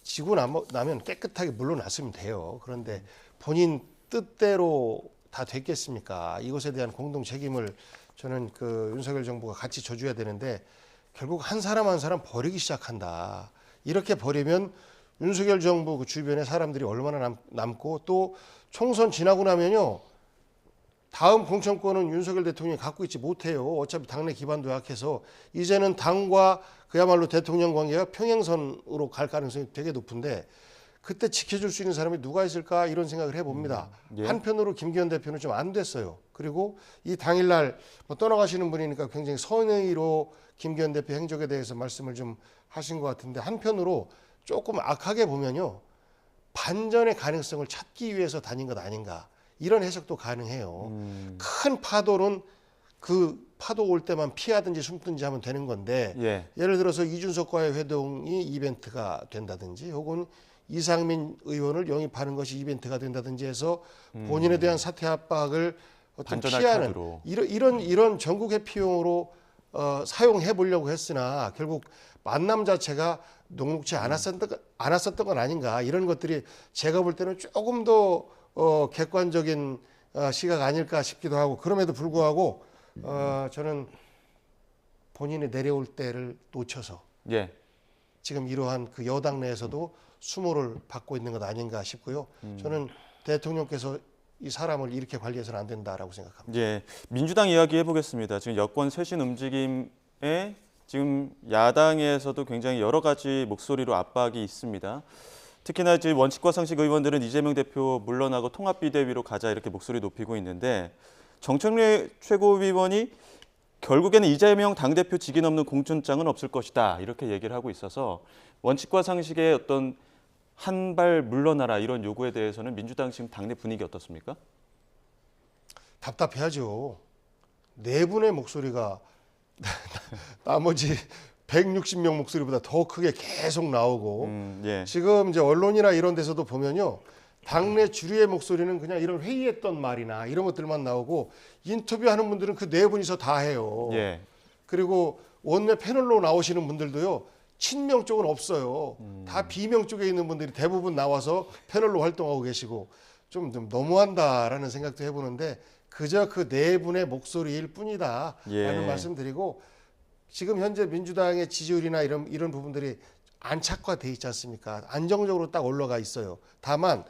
지고 나면 깨끗하게 물러났으면 돼요. 그런데 본인 뜻대로 다 됐겠습니까? 이것에 대한 공동 책임을 저는 그 윤석열 정부가 같이 져줘야 되는데 결국 한 사람 한 사람 버리기 시작한다. 이렇게 버리면 윤석열 정부 그 주변에 사람들이 얼마나 남고 또 총선 지나고 나면요. 다음 공천권은 윤석열 대통령이 갖고 있지 못해요. 어차피 당내 기반도 약해서 이제는 당과 그야말로 대통령 관계가 평행선으로 갈 가능성이 되게 높은데 그때 지켜줄 수 있는 사람이 누가 있을까 이런 생각을 해봅니다. 예. 한편으로 김기현 대표는 좀 안 됐어요. 그리고 이 당일날 뭐 떠나가시는 분이니까 굉장히 선의로 김기현 대표 행적에 대해서 말씀을 좀 하신 것 같은데 한편으로 조금 악하게 보면요. 반전의 가능성을 찾기 위해서 다닌 것 아닌가 이런 해석도 가능해요. 큰 파도는 그 파도 올 때만 피하든지 숨든지 하면 되는 건데 예를 들어서 이준석과의 회동이 이벤트가 된다든지 혹은 이상민 의원을 영입하는 것이 이벤트가 된다든지 해서 본인에 대한 사퇴 압박을 어떤 피하는 이런 전국 회피용으로 사용해 보려고 했으나 결국 만남 자체가 녹록지 않았었던 건 아닌가 이런 것들이 제가 볼 때는 조금 더 객관적인 시각 아닐까 싶기도 하고 그럼에도 불구하고 저는 본인이 내려올 때를 놓쳐서 지금 이러한 그 여당 내에서도 수모를 받고 있는 것 아닌가 싶고요. 저는 대통령께서 이 사람을 이렇게 관리해서는 안 된다라고 생각합니다. 예, 민주당 이야기 해보겠습니다. 지금 여권 쇄신 움직임에 지금 야당에서도 굉장히 여러 가지 목소리로 압박이 있습니다. 특히나 지금 원칙과 상식 의원들은 이재명 대표 물러나고 통합비대위로 가자 이렇게 목소리 높이고 있는데 정청래 최고위원이 결국에는 이재명 당대표 직위 넘는 공천장은 없을 것이다 이렇게 얘기를 하고 있어서 원칙과 상식의 어떤 한 발 물러나라 이런 요구에 대해서는 민주당 지금 당내 분위기 어떻습니까? 답답해하죠. 네 분의 목소리가 나머지 160명 목소리보다 더 크게 계속 나오고 지금 이제 언론이나 이런 데서도 보면요. 당내 주류의 목소리는 그냥 이런 회의했던 말이나 이런 것들만 나오고 인터뷰하는 분들은 그 네 분이서 다 해요. 그리고 원내 패널로 나오시는 분들도요. 친명 쪽은 없어요. 다 비명 쪽에 있는 분들이 대부분 나와서 패널로 활동하고 계시고 좀 너무한다라는 생각도 해보는데 그저 그 네 분의 목소리일 뿐이다라는 말씀드리고 지금 현재 민주당의 지지율이나 이런 부분들이 안착화돼 있지 않습니까? 안정적으로 딱 올라가 있어요. 다만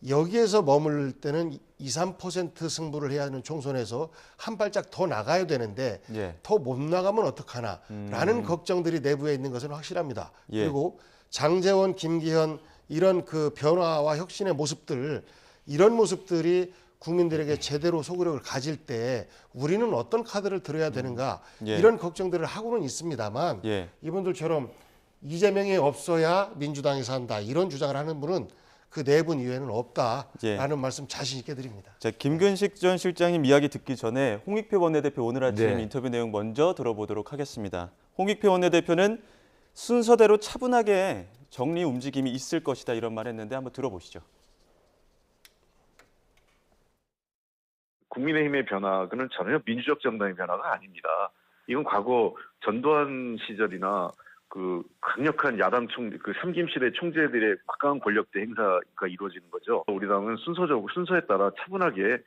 여기에서 머물 때는 2~3% 승부를 해야 하는 총선에서 한 발짝 더 나가야 되는데 더 못 나가면 어떡하나 라는 걱정들이 내부에 있는 것은 확실합니다. 그리고 장제원, 김기현 이런 그 변화와 혁신의 모습들 이런 모습들이 국민들에게 제대로 소구력을 가질 때 우리는 어떤 카드를 들어야 되는가 이런 걱정들을 하고는 있습니다만 이분들처럼 이재명이 없어야 민주당이 산다 이런 주장을 하는 분은 그 네 분 이외에는 없다라는 말씀 자신 있게 드립니다. 자, 김근식 전 실장님 이야기 듣기 전에 홍익표 원내대표 오늘 아침 인터뷰 내용 먼저 들어보도록 하겠습니다. 홍익표 원내대표는 순서대로 차분하게 정리 움직임이 있을 것이다 이런 말 했는데 한번 들어보시죠. 국민의힘의 변화는 전혀 민주적 정당의 변화가 아닙니다. 이건 과거 전두환 시절이나 그 강력한 야당 그 삼김실의 총재들의 막강한 권력대 행사가 이루어지는 거죠. 우리 당은 순서에 따라 차분하게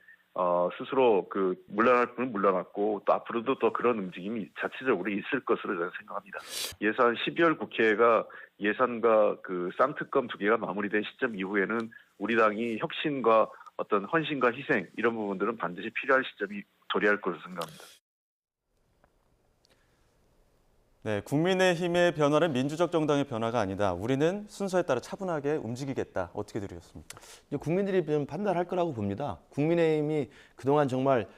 스스로 그 물러날 분은 물러났고 또 앞으로도 또 그런 움직임이 자체적으로 있을 것으로 저는 생각합니다. 예산 12월 국회가 예산과 그 쌍특검 두 개가 마무리된 시점 이후에는 우리 당이 혁신과 어떤 헌신과 희생 이런 부분들은 반드시 필요할 시점이 도래할 것으로 생각합니다. 네, 국민의힘의 변화는 민주적 정당의 변화가 아니다. 우리는 순서에 따라 차분하게 움직이겠다. 어떻게 들으셨습니까? 이제 국민들이 좀 판단할 거라고 봅니다. 국민의힘이 그동안 정말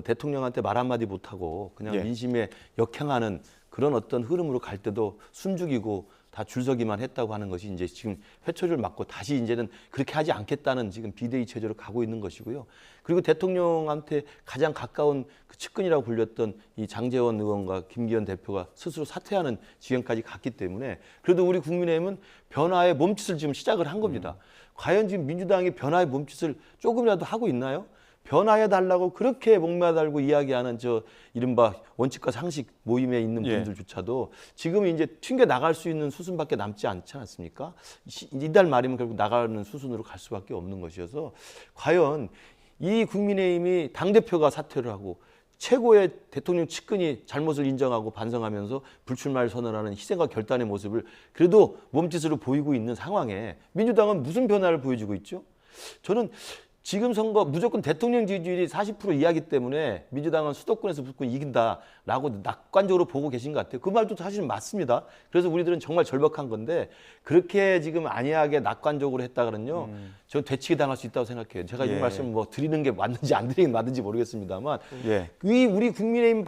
대통령한테 말 한마디 못하고 그냥 예. 민심에 역행하는 그런 어떤 흐름으로 갈 때도 숨죽이고 다 줄서기만 했다고 하는 것이 이제 지금 회초리를 맞고 다시 이제는 그렇게 하지 않겠다는 지금 비대위 체제로 가고 있는 것이고요. 그리고 대통령한테 가장 가까운 그 측근이라고 불렸던 이 장제원 의원과 김기현 대표가 스스로 사퇴하는 지경까지 갔기 때문에 그래도 우리 국민의힘은 변화의 몸짓을 지금 시작을 한 겁니다. 과연 지금 민주당이 변화의 몸짓을 조금이라도 하고 있나요? 변화해달라고 그렇게 목매달고 이야기하는 저 이른바 원칙과 상식 모임에 있는 분들조차도 지금 이제 튕겨 나갈 수 있는 수순밖에 남지 않지 않습니까? 이달 말이면 결국 나가는 수순으로 갈 수밖에 없는 것이어서 과연 이 국민의힘이 당대표가 사퇴를 하고 최고의 대통령 측근이 잘못을 인정하고 반성하면서 불출마를 선언하는 희생과 결단의 모습을 그래도 몸짓으로 보이고 있는 상황에 민주당은 무슨 변화를 보여주고 있죠? 저는 지금 선거 무조건 대통령 지지율이 40% 이하기 때문에 민주당은 수도권에서 무조건 이긴다라고 낙관적으로 보고 계신 것 같아요. 그 말도 사실은 맞습니다. 그래서 우리들은 정말 절박한 건데 그렇게 지금 안이하게 낙관적으로 했다가는요. 저 되치기 당할 수 있다고 생각해요. 제가 이 말씀 뭐 드리는 게 맞는지 안 드리는 게 맞는지 모르겠습니다만 이 우리 국민의힘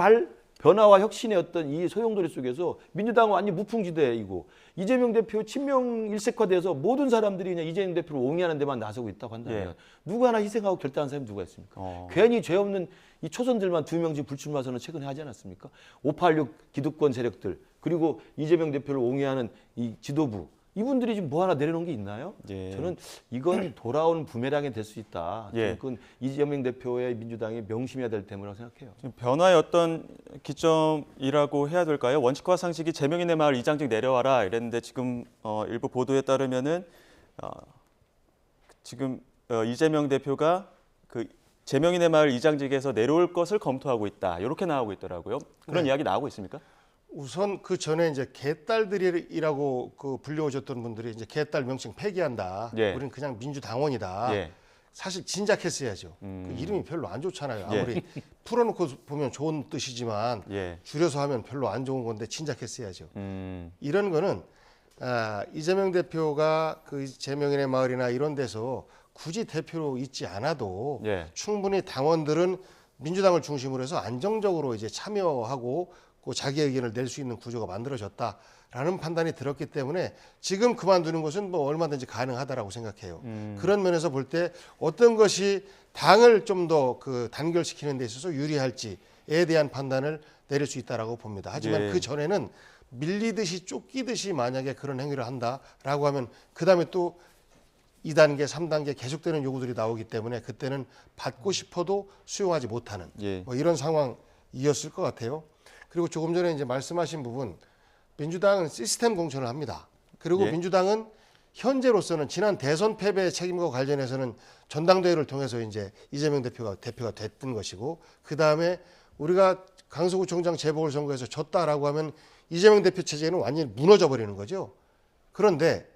변화와 혁신의 어떤 이 소용돌이 속에서 민주당은 완전 무풍지대이고 이재명 대표 친명 일색화돼서 모든 사람들이 그냥 이재명 대표를 옹이하는 데만 나서고 있다고 한다면 누구 하나 희생하고 결단한 사람이 누가 있습니까? 괜히 죄 없는 이 초선들만 2명 지금 불출마 선언 최근에 하지 않았습니까? 586 기득권 세력들 그리고 이재명 대표를 옹이하는 이 지도부 이분들이 지금 뭐 하나 내려놓은 게 있나요? 저는 이건 돌아오는 부메랑이 될 수 있다. 그건 이재명 대표의 민주당이 명심해야 될 때문이라고 생각해요. 지금 변화의 어떤 기점이라고 해야 될까요? 원칙과 상식이 제명인의 마을 이장직 내려와라 이랬는데 지금 일부 보도에 따르면은 지금 이재명 대표가 그 제명인의 마을 이장직에서 내려올 것을 검토하고 있다. 이렇게 나오고 있더라고요. 그런 이야기 나오고 있습니까? 우선 그 전에 이제 개딸들이라고 그 불려오셨던 분들이 이제 개딸 명칭 폐기한다. 우리는 그냥 민주당원이다. 사실 진작했어야죠. 그 이름이 별로 안 좋잖아요. 아무리 풀어놓고 보면 좋은 뜻이지만 줄여서 하면 별로 안 좋은 건데 진작했어야죠. 이런 거는 이재명 대표가 그 제명인의 마을이나 이런 데서 굳이 대표로 있지 않아도 충분히 당원들은 민주당을 중심으로 해서 안정적으로 이제 참여하고 그 자기 의견을 낼 수 있는 구조가 만들어졌다라는 판단이 들었기 때문에 지금 그만두는 것은 뭐 얼마든지 가능하다라고 생각해요. 그런 면에서 볼 때 어떤 것이 당을 좀 더 그 단결시키는 데 있어서 유리할지에 대한 판단을 내릴 수 있다라고 봅니다. 하지만 그 전에는 밀리듯이 쫓기듯이 만약에 그런 행위를 한다라고 하면 그다음에 또 2단계, 3단계 계속되는 요구들이 나오기 때문에 그때는 받고 싶어도 수용하지 못하는 뭐 이런 상황이었을 것 같아요. 그리고 조금 전에 이제 말씀하신 부분, 민주당은 시스템 공천을 합니다. 그리고 민주당은 현재로서는 지난 대선 패배 책임과 관련해서는 전당대회를 통해서 이제 이재명 대표가 됐던 것이고, 그 다음에 우리가 강서구청장 재보궐선거에서 졌다라고 하면 이재명 대표 체제는 완전히 무너져 버리는 거죠. 그런데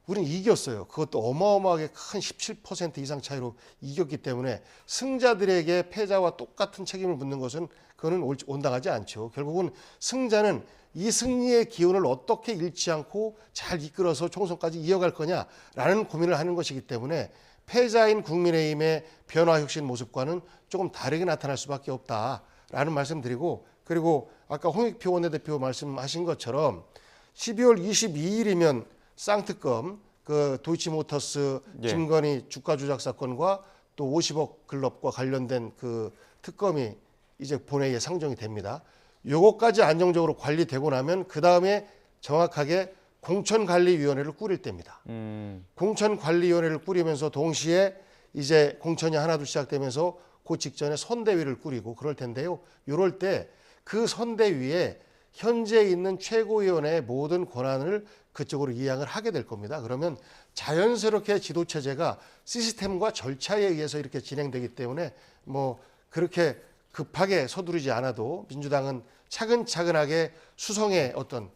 우리는 이겼어요. 그것도 어마어마하게 큰 17% 이상 차이로 이겼기 때문에 승자들에게 패자와 똑같은 책임을 묻는 것은 그거는 온당하지 않죠. 결국은 승자는 이 승리의 기운을 어떻게 잃지 않고 잘 이끌어서 총선까지 이어갈 거냐라는 고민을 하는 것이기 때문에 패자인 국민의힘의 변화 혁신 모습과는 조금 다르게 나타날 수밖에 없다라는 말씀드리고, 그리고 아까 홍익표 원내대표 말씀하신 것처럼 12월 22일이면 쌍특검, 그 도이치모터스 김건희 주가 조작 사건과 또 50억 클럽과 관련된 그 특검이 이제 본회의에 상정이 됩니다. 요거까지 안정적으로 관리되고 나면 그 다음에 정확하게 공천관리위원회를 꾸릴 때입니다. 공천관리위원회를 꾸리면서 동시에 이제 공천이 하나둘 시작되면서 그 직전에 선대위를 꾸리고 그럴 텐데요. 이럴 때 그 선대위에 현재 있는 최고위원회의 모든 권한을 그쪽으로 이양을 하게 될 겁니다. 그러면 자연스럽게 지도체제가 시스템과 절차에 의해서 이렇게 진행되기 때문에 뭐 그렇게 급하게 서두르지 않아도 민주당은 차근차근하게 수성의 어떤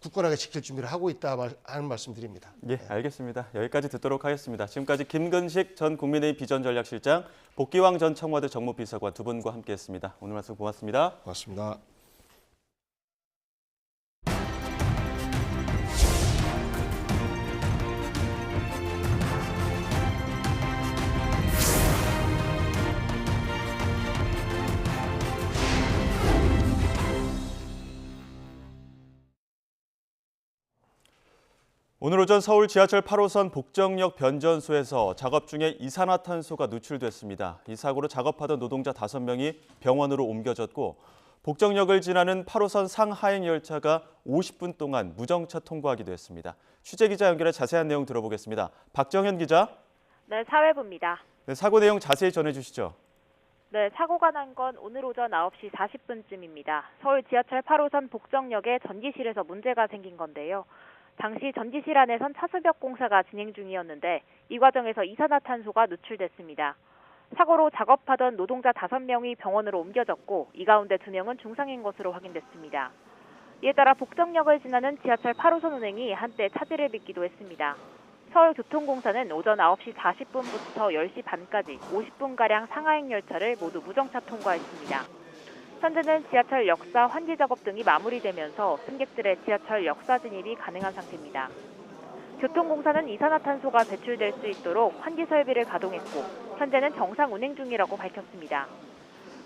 굳건하게 지킬 준비를 하고 있다 하는 말씀드립니다. 예, 알겠습니다. 여기까지 듣도록 하겠습니다. 지금까지 김근식 전 국민의힘 비전전략실장, 복귀왕 전 청와대 정무비서관 두 분과 함께했습니다. 오늘 말씀 고맙습니다. 고맙습니다. 오늘 오전 서울 지하철 8호선 복정역 변전소에서 작업 중에 이산화탄소가 누출됐습니다. 이 사고로 작업하던 노동자 5명이 병원으로 옮겨졌고 복정역을 지나는 8호선 상하행 열차가 50분 동안 무정차 통과하기도 했습니다. 취재 기자 연결해 자세한 내용 들어보겠습니다. 박정현 기자. 네, 사회부입니다. 네, 사고 내용 자세히 전해주시죠. 네, 사고가 난 건 오늘 오전 9시 40분쯤입니다. 서울 지하철 8호선 복정역의 전기실에서 문제가 생긴 건데요. 당시 전기실 안에선 차수벽 공사가 진행 중이었는데 이 과정에서 이산화탄소가 누출됐습니다. 사고로 작업하던 노동자 5명이 병원으로 옮겨졌고 이 가운데 2명은 중상인 것으로 확인됐습니다. 이에 따라 복정역을 지나는 지하철 8호선 운행이 한때 차질을 빚기도 했습니다. 서울교통공사는 오전 9시 40분부터 10시 반까지 50분가량 상하행 열차를 모두 무정차 통과했습니다. 현재는 지하철 역사 환기 작업 등이 마무리되면서 승객들의 지하철 역사 진입이 가능한 상태입니다. 교통공사는 이산화탄소가 배출될 수 있도록 환기 설비를 가동했고 현재는 정상 운행 중이라고 밝혔습니다.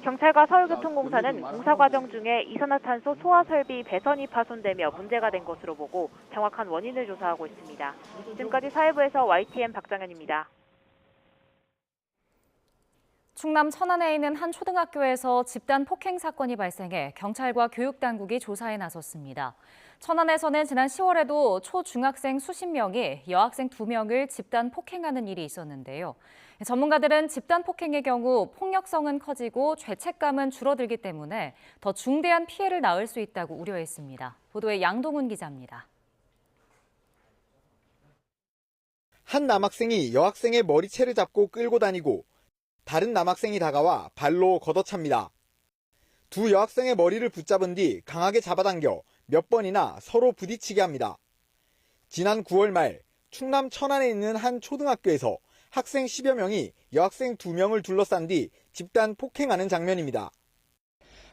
경찰과 서울교통공사는 공사 과정 중에 이산화탄소 소화 설비 배선이 파손되며 문제가 된 것으로 보고 정확한 원인을 조사하고 있습니다. 지금까지 사회부에서 YTN 박정현입니다. 충남 천안에 있는 한 초등학교에서 집단 폭행 사건이 발생해 경찰과 교육당국이 조사에 나섰습니다. 천안에서는 지난 10월에도 초중학생 수십 명이 여학생 2명을 집단 폭행하는 일이 있었는데요. 전문가들은 집단 폭행의 경우 폭력성은 커지고 죄책감은 줄어들기 때문에 더 중대한 피해를 낳을 수 있다고 우려했습니다. 보도에 양동훈 기자입니다. 한 남학생이 여학생의 머리채를 잡고 끌고 다니고 다른 남학생이 다가와 발로 걷어찹니다. 두 여학생의 머리를 붙잡은 뒤 강하게 잡아당겨 몇 번이나 서로 부딪히게 합니다. 지난 9월 말 충남 천안에 있는 한 초등학교에서 학생 10여 명이 여학생 2명을 둘러싼 뒤 집단 폭행하는 장면입니다.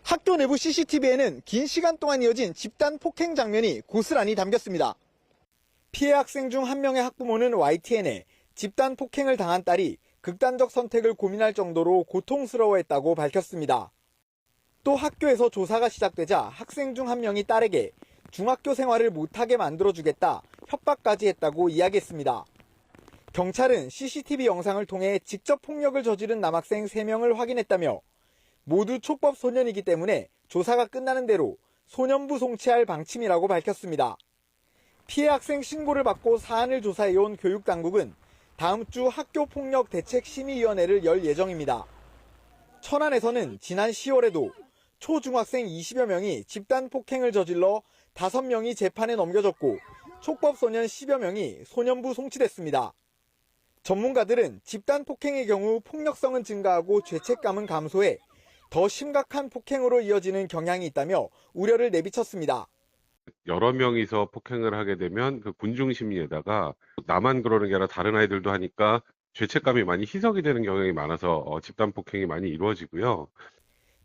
학교 내부 CCTV에는 긴 시간 동안 이어진 집단 폭행 장면이 고스란히 담겼습니다. 피해 학생 중 한 명의 학부모는 YTN에 집단 폭행을 당한 딸이 극단적 선택을 고민할 정도로 고통스러워했다고 밝혔습니다. 또 학교에서 조사가 시작되자 학생 중 한 명이 딸에게 중학교 생활을 못하게 만들어주겠다 협박까지 했다고 이야기했습니다. 경찰은 CCTV 영상을 통해 직접 폭력을 저지른 남학생 3명을 확인했다며 모두 촉법 소년이기 때문에 조사가 끝나는 대로 소년부 송치할 방침이라고 밝혔습니다. 피해 학생 신고를 받고 사안을 조사해온 교육당국은 다음 주 학교폭력대책심의위원회를 열 예정입니다. 천안에서는 지난 10월에도 초중학생 20여 명이 집단 폭행을 저질러 5명이 재판에 넘겨졌고 촉법소년 10여 명이 소년부 송치됐습니다. 전문가들은 집단 폭행의 경우 폭력성은 증가하고 죄책감은 감소해 더 심각한 폭행으로 이어지는 경향이 있다며 우려를 내비쳤습니다. 여러 명이서 폭행을 하게 되면 그 군중 심리에다가 나만 그러는 게 아니라 다른 아이들도 하니까 죄책감이 많이 희석이 되는 경향이 많아서 집단 폭행이 많이 이루어지고요.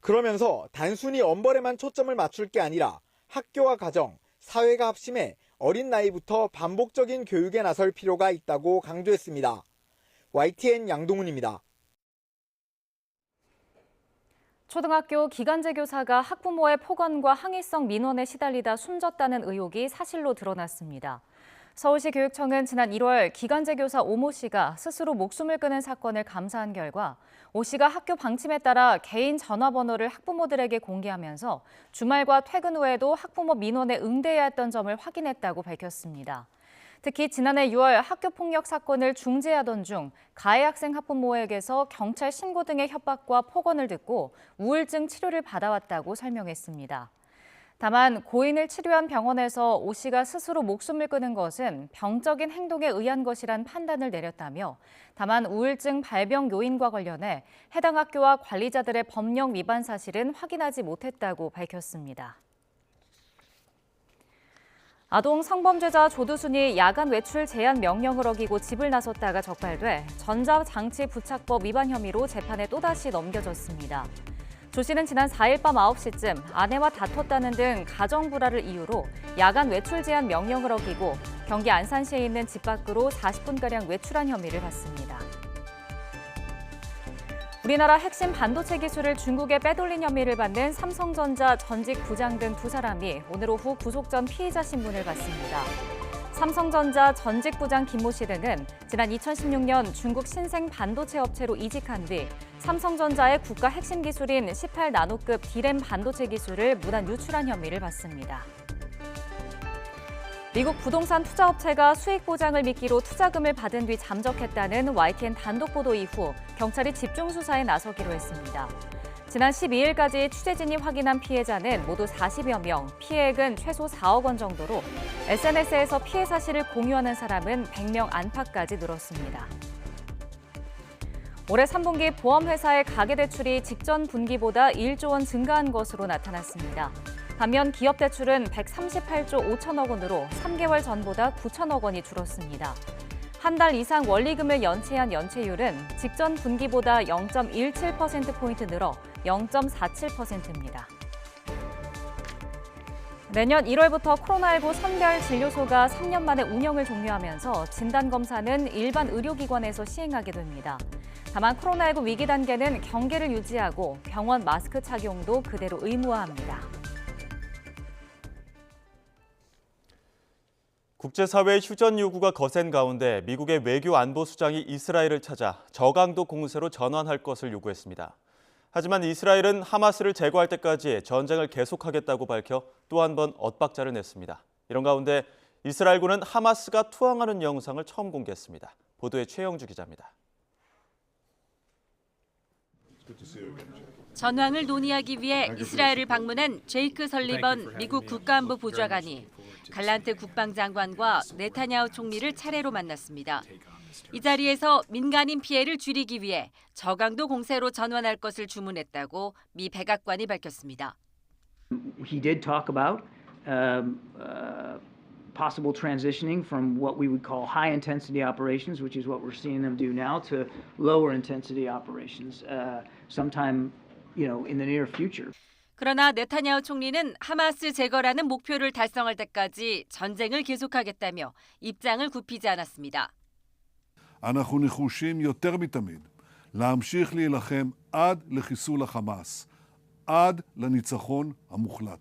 그러면서 단순히 엄벌에만 초점을 맞출 게 아니라 학교와 가정, 사회가 합심해 어린 나이부터 반복적인 교육에 나설 필요가 있다고 강조했습니다. YTN 양동훈입니다. 초등학교 기간제 교사가 학부모의 폭언과 항의성 민원에 시달리다 숨졌다는 의혹이 사실로 드러났습니다. 서울시 교육청은 지난 1월 기간제 교사 오모 씨가 스스로 목숨을 끊은 사건을 감사한 결과 오 씨가 학교 방침에 따라 개인 전화번호를 학부모들에게 공개하면서 주말과 퇴근 후에도 학부모 민원에 응대해야 했던 점을 확인했다고 밝혔습니다. 특히 지난해 6월 학교폭력 사건을 중재하던 중 가해 학생 학부모에게서 경찰 신고 등의 협박과 폭언을 듣고 우울증 치료를 받아왔다고 설명했습니다. 다만 고인을 치료한 병원에서 오 씨가 스스로 목숨을 끊은 것은 병적인 행동에 의한 것이란 판단을 내렸다며 다만 우울증 발병 요인과 관련해 해당 학교와 관리자들의 법령 위반 사실은 확인하지 못했다고 밝혔습니다. 아동 성범죄자 조두순이 야간 외출 제한 명령을 어기고 집을 나섰다가 적발돼 전자장치 부착법 위반 혐의로 재판에 또다시 넘겨졌습니다. 조 씨는 지난 4일 밤 9시쯤 아내와 다퉜다는 등 가정 불화를 이유로 야간 외출 제한 명령을 어기고 경기 안산시에 있는 집 밖으로 40분가량 외출한 혐의를 받습니다. 우리나라 핵심 반도체 기술을 중국에 빼돌린 혐의를 받는 삼성전자 전직 부장 등 2사람이 오늘 오후 구속 전 피의자 신문을 받습니다. 삼성전자 전직 부장 김모 씨 등은 지난 2016년 중국 신생 반도체 업체로 이직한 뒤 삼성전자의 국가 핵심 기술인 18나노급 D램 반도체 기술을 무단 유출한 혐의를 받습니다. 미국 부동산 투자업체가 수익 보장을 미끼로 투자금을 받은 뒤 잠적했다는 YTN 단독 보도 이후 경찰이 집중 수사에 나서기로 했습니다. 지난 12일까지 취재진이 확인한 피해자는 모두 40여 명, 피해액은 최소 4억 원 정도로 SNS에서 피해 사실을 공유하는 사람은 100명 안팎까지 늘었습니다. 올해 3분기 보험회사의 가계대출이 직전 분기보다 1조 원 증가한 것으로 나타났습니다. 반면 기업 대출은 138조 5천억 원으로 3개월 전보다 9천억 원이 줄었습니다. 한 달 이상 원리금을 연체한 연체율은 직전 분기보다 0.17%포인트 늘어 0.47%입니다. 내년 1월부터 코로나19 선별 진료소가 3년 만에 운영을 종료하면서 진단검사는 일반 의료기관에서 시행하게 됩니다. 다만 코로나19 위기 단계는 경계를 유지하고 병원 마스크 착용도 그대로 의무화합니다. 국제사회의 휴전 요구가 거센 가운데 미국의 외교 안보수장이 이스라엘을 찾아 저강도 공세로 전환할 것을 요구했습니다. 하지만 이스라엘은 하마스를 제거할 때까지 전쟁을 계속하겠다고 밝혀 또 한 번 엇박자를 냈습니다. 이런 가운데 이스라엘군은 하마스가 투항하는 영상을 처음 공개했습니다. 보도에 최영주 기자입니다. 전황을 논의하기 위해 이스라엘을 방문한 제이크 설리번 미국 국가안보 보좌관이 갈란트 국방장관과 네타냐후 총리를 차례로 만났습니다. 이 자리에서 민간인 피해를 줄이기 위해 저강도 공세로 전환할 것을 주문했다고 미 백악관이 밝혔습니다. He did talk about possible transitioning from what we would call high intensity operations, which is what we're seeing them do now, to lower intensity operations sometime, in the near future. 그러나 네타냐후 총리는 하마스 제거라는 목표를 달성할 때까지 전쟁을 계속하겠다며 입장을 굽히지 않았습니다. אנחנו נחושים יותר מתמיד להמשיך להילחם עד לחיסול החמאס, עד לניצחון המוחלט.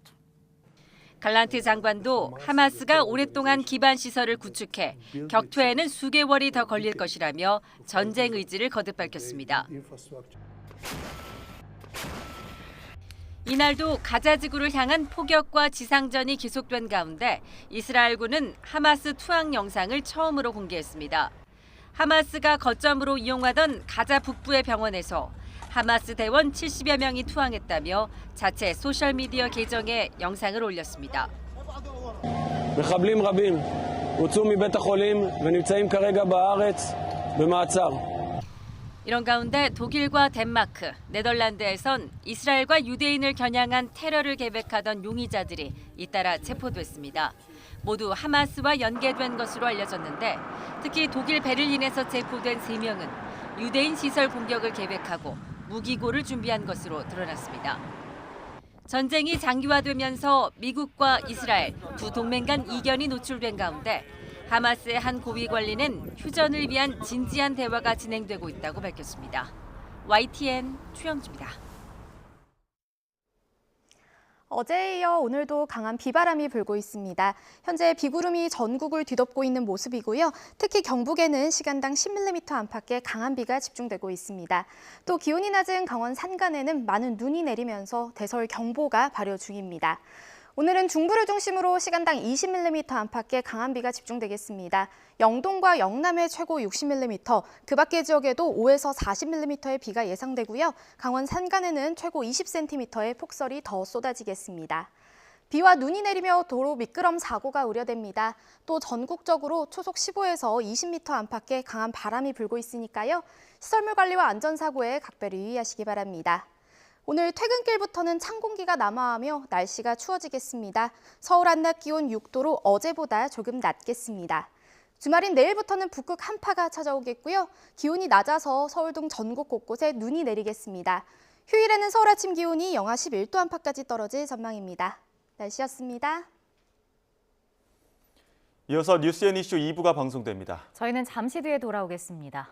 갈란트 장관도 하마스가 오랫동안 기반 시설을 구축해 격퇴에는 수개월이 더 걸릴 것이라며 전쟁 의지를 거듭 밝혔습니다. 이날도 가자 지구를 향한 포격과 지상전이 계속된 가운데 이스라엘군은 하마스 투항 영상을 처음으로 공개했습니다. 하마스가 거점으로 이용하던 가자 북부의 병원에서 하마스 대원 70여 명이 투항했다며 자체 소셜미디어 계정에 영상을 올렸습니다. מחבלים רבים הוצאו מבית החולים ונמצאים כרגע בארץ במעצר. 이런 가운데 독일과 덴마크, 네덜란드에선 이스라엘과 유대인을 겨냥한 테러를 계획하던 용의자들이 잇따라 체포됐습니다. 모두 하마스와 연계된 것으로 알려졌는데 특히 독일 베를린에서 체포된 3명은 유대인 시설 공격을 계획하고 무기고를 준비한 것으로 드러났습니다. 전쟁이 장기화되면서 미국과 이스라엘 두 동맹 간 이견이 노출된 가운데 하마스의 한 고위 관리는 휴전을 위한 진지한 대화가 진행되고 있다고 밝혔습니다. YTN 최영주입니다. 어제에 이어 오늘도 강한 비바람이 불고 있습니다. 현재 비구름이 전국을 뒤덮고 있는 모습이고요. 특히 경북에는 시간당 10mm 안팎의 강한 비가 집중되고 있습니다. 또 기온이 낮은 강원 산간에는 많은 눈이 내리면서 대설 경보가 발효 중입니다. 오늘은 중부를 중심으로 시간당 20mm 안팎의 강한 비가 집중되겠습니다. 영동과 영남의 최고 60mm, 그 밖의 지역에도 5에서 40mm의 비가 예상되고요. 강원 산간에는 최고 20cm의 폭설이 더 쏟아지겠습니다. 비와 눈이 내리며 도로 미끄럼 사고가 우려됩니다. 또 전국적으로 초속 15에서 20m 안팎의 강한 바람이 불고 있으니까요. 시설물 관리와 안전사고에 각별히 유의하시기 바랍니다. 오늘 퇴근길부터는 찬 공기가 남하하며 날씨가 추워지겠습니다. 서울 한낮 기온 6도로 어제보다 조금 낮겠습니다. 주말인 내일부터는 북극 한파가 찾아오겠고요. 기온이 낮아서 서울 등 전국 곳곳에 눈이 내리겠습니다. 휴일에는 서울 아침 기온이 영하 11도 안팎까지 떨어질 전망입니다. 날씨였습니다. 이어서 뉴스 앤 이슈 2부가 방송됩니다. 저희는 잠시 뒤에 돌아오겠습니다.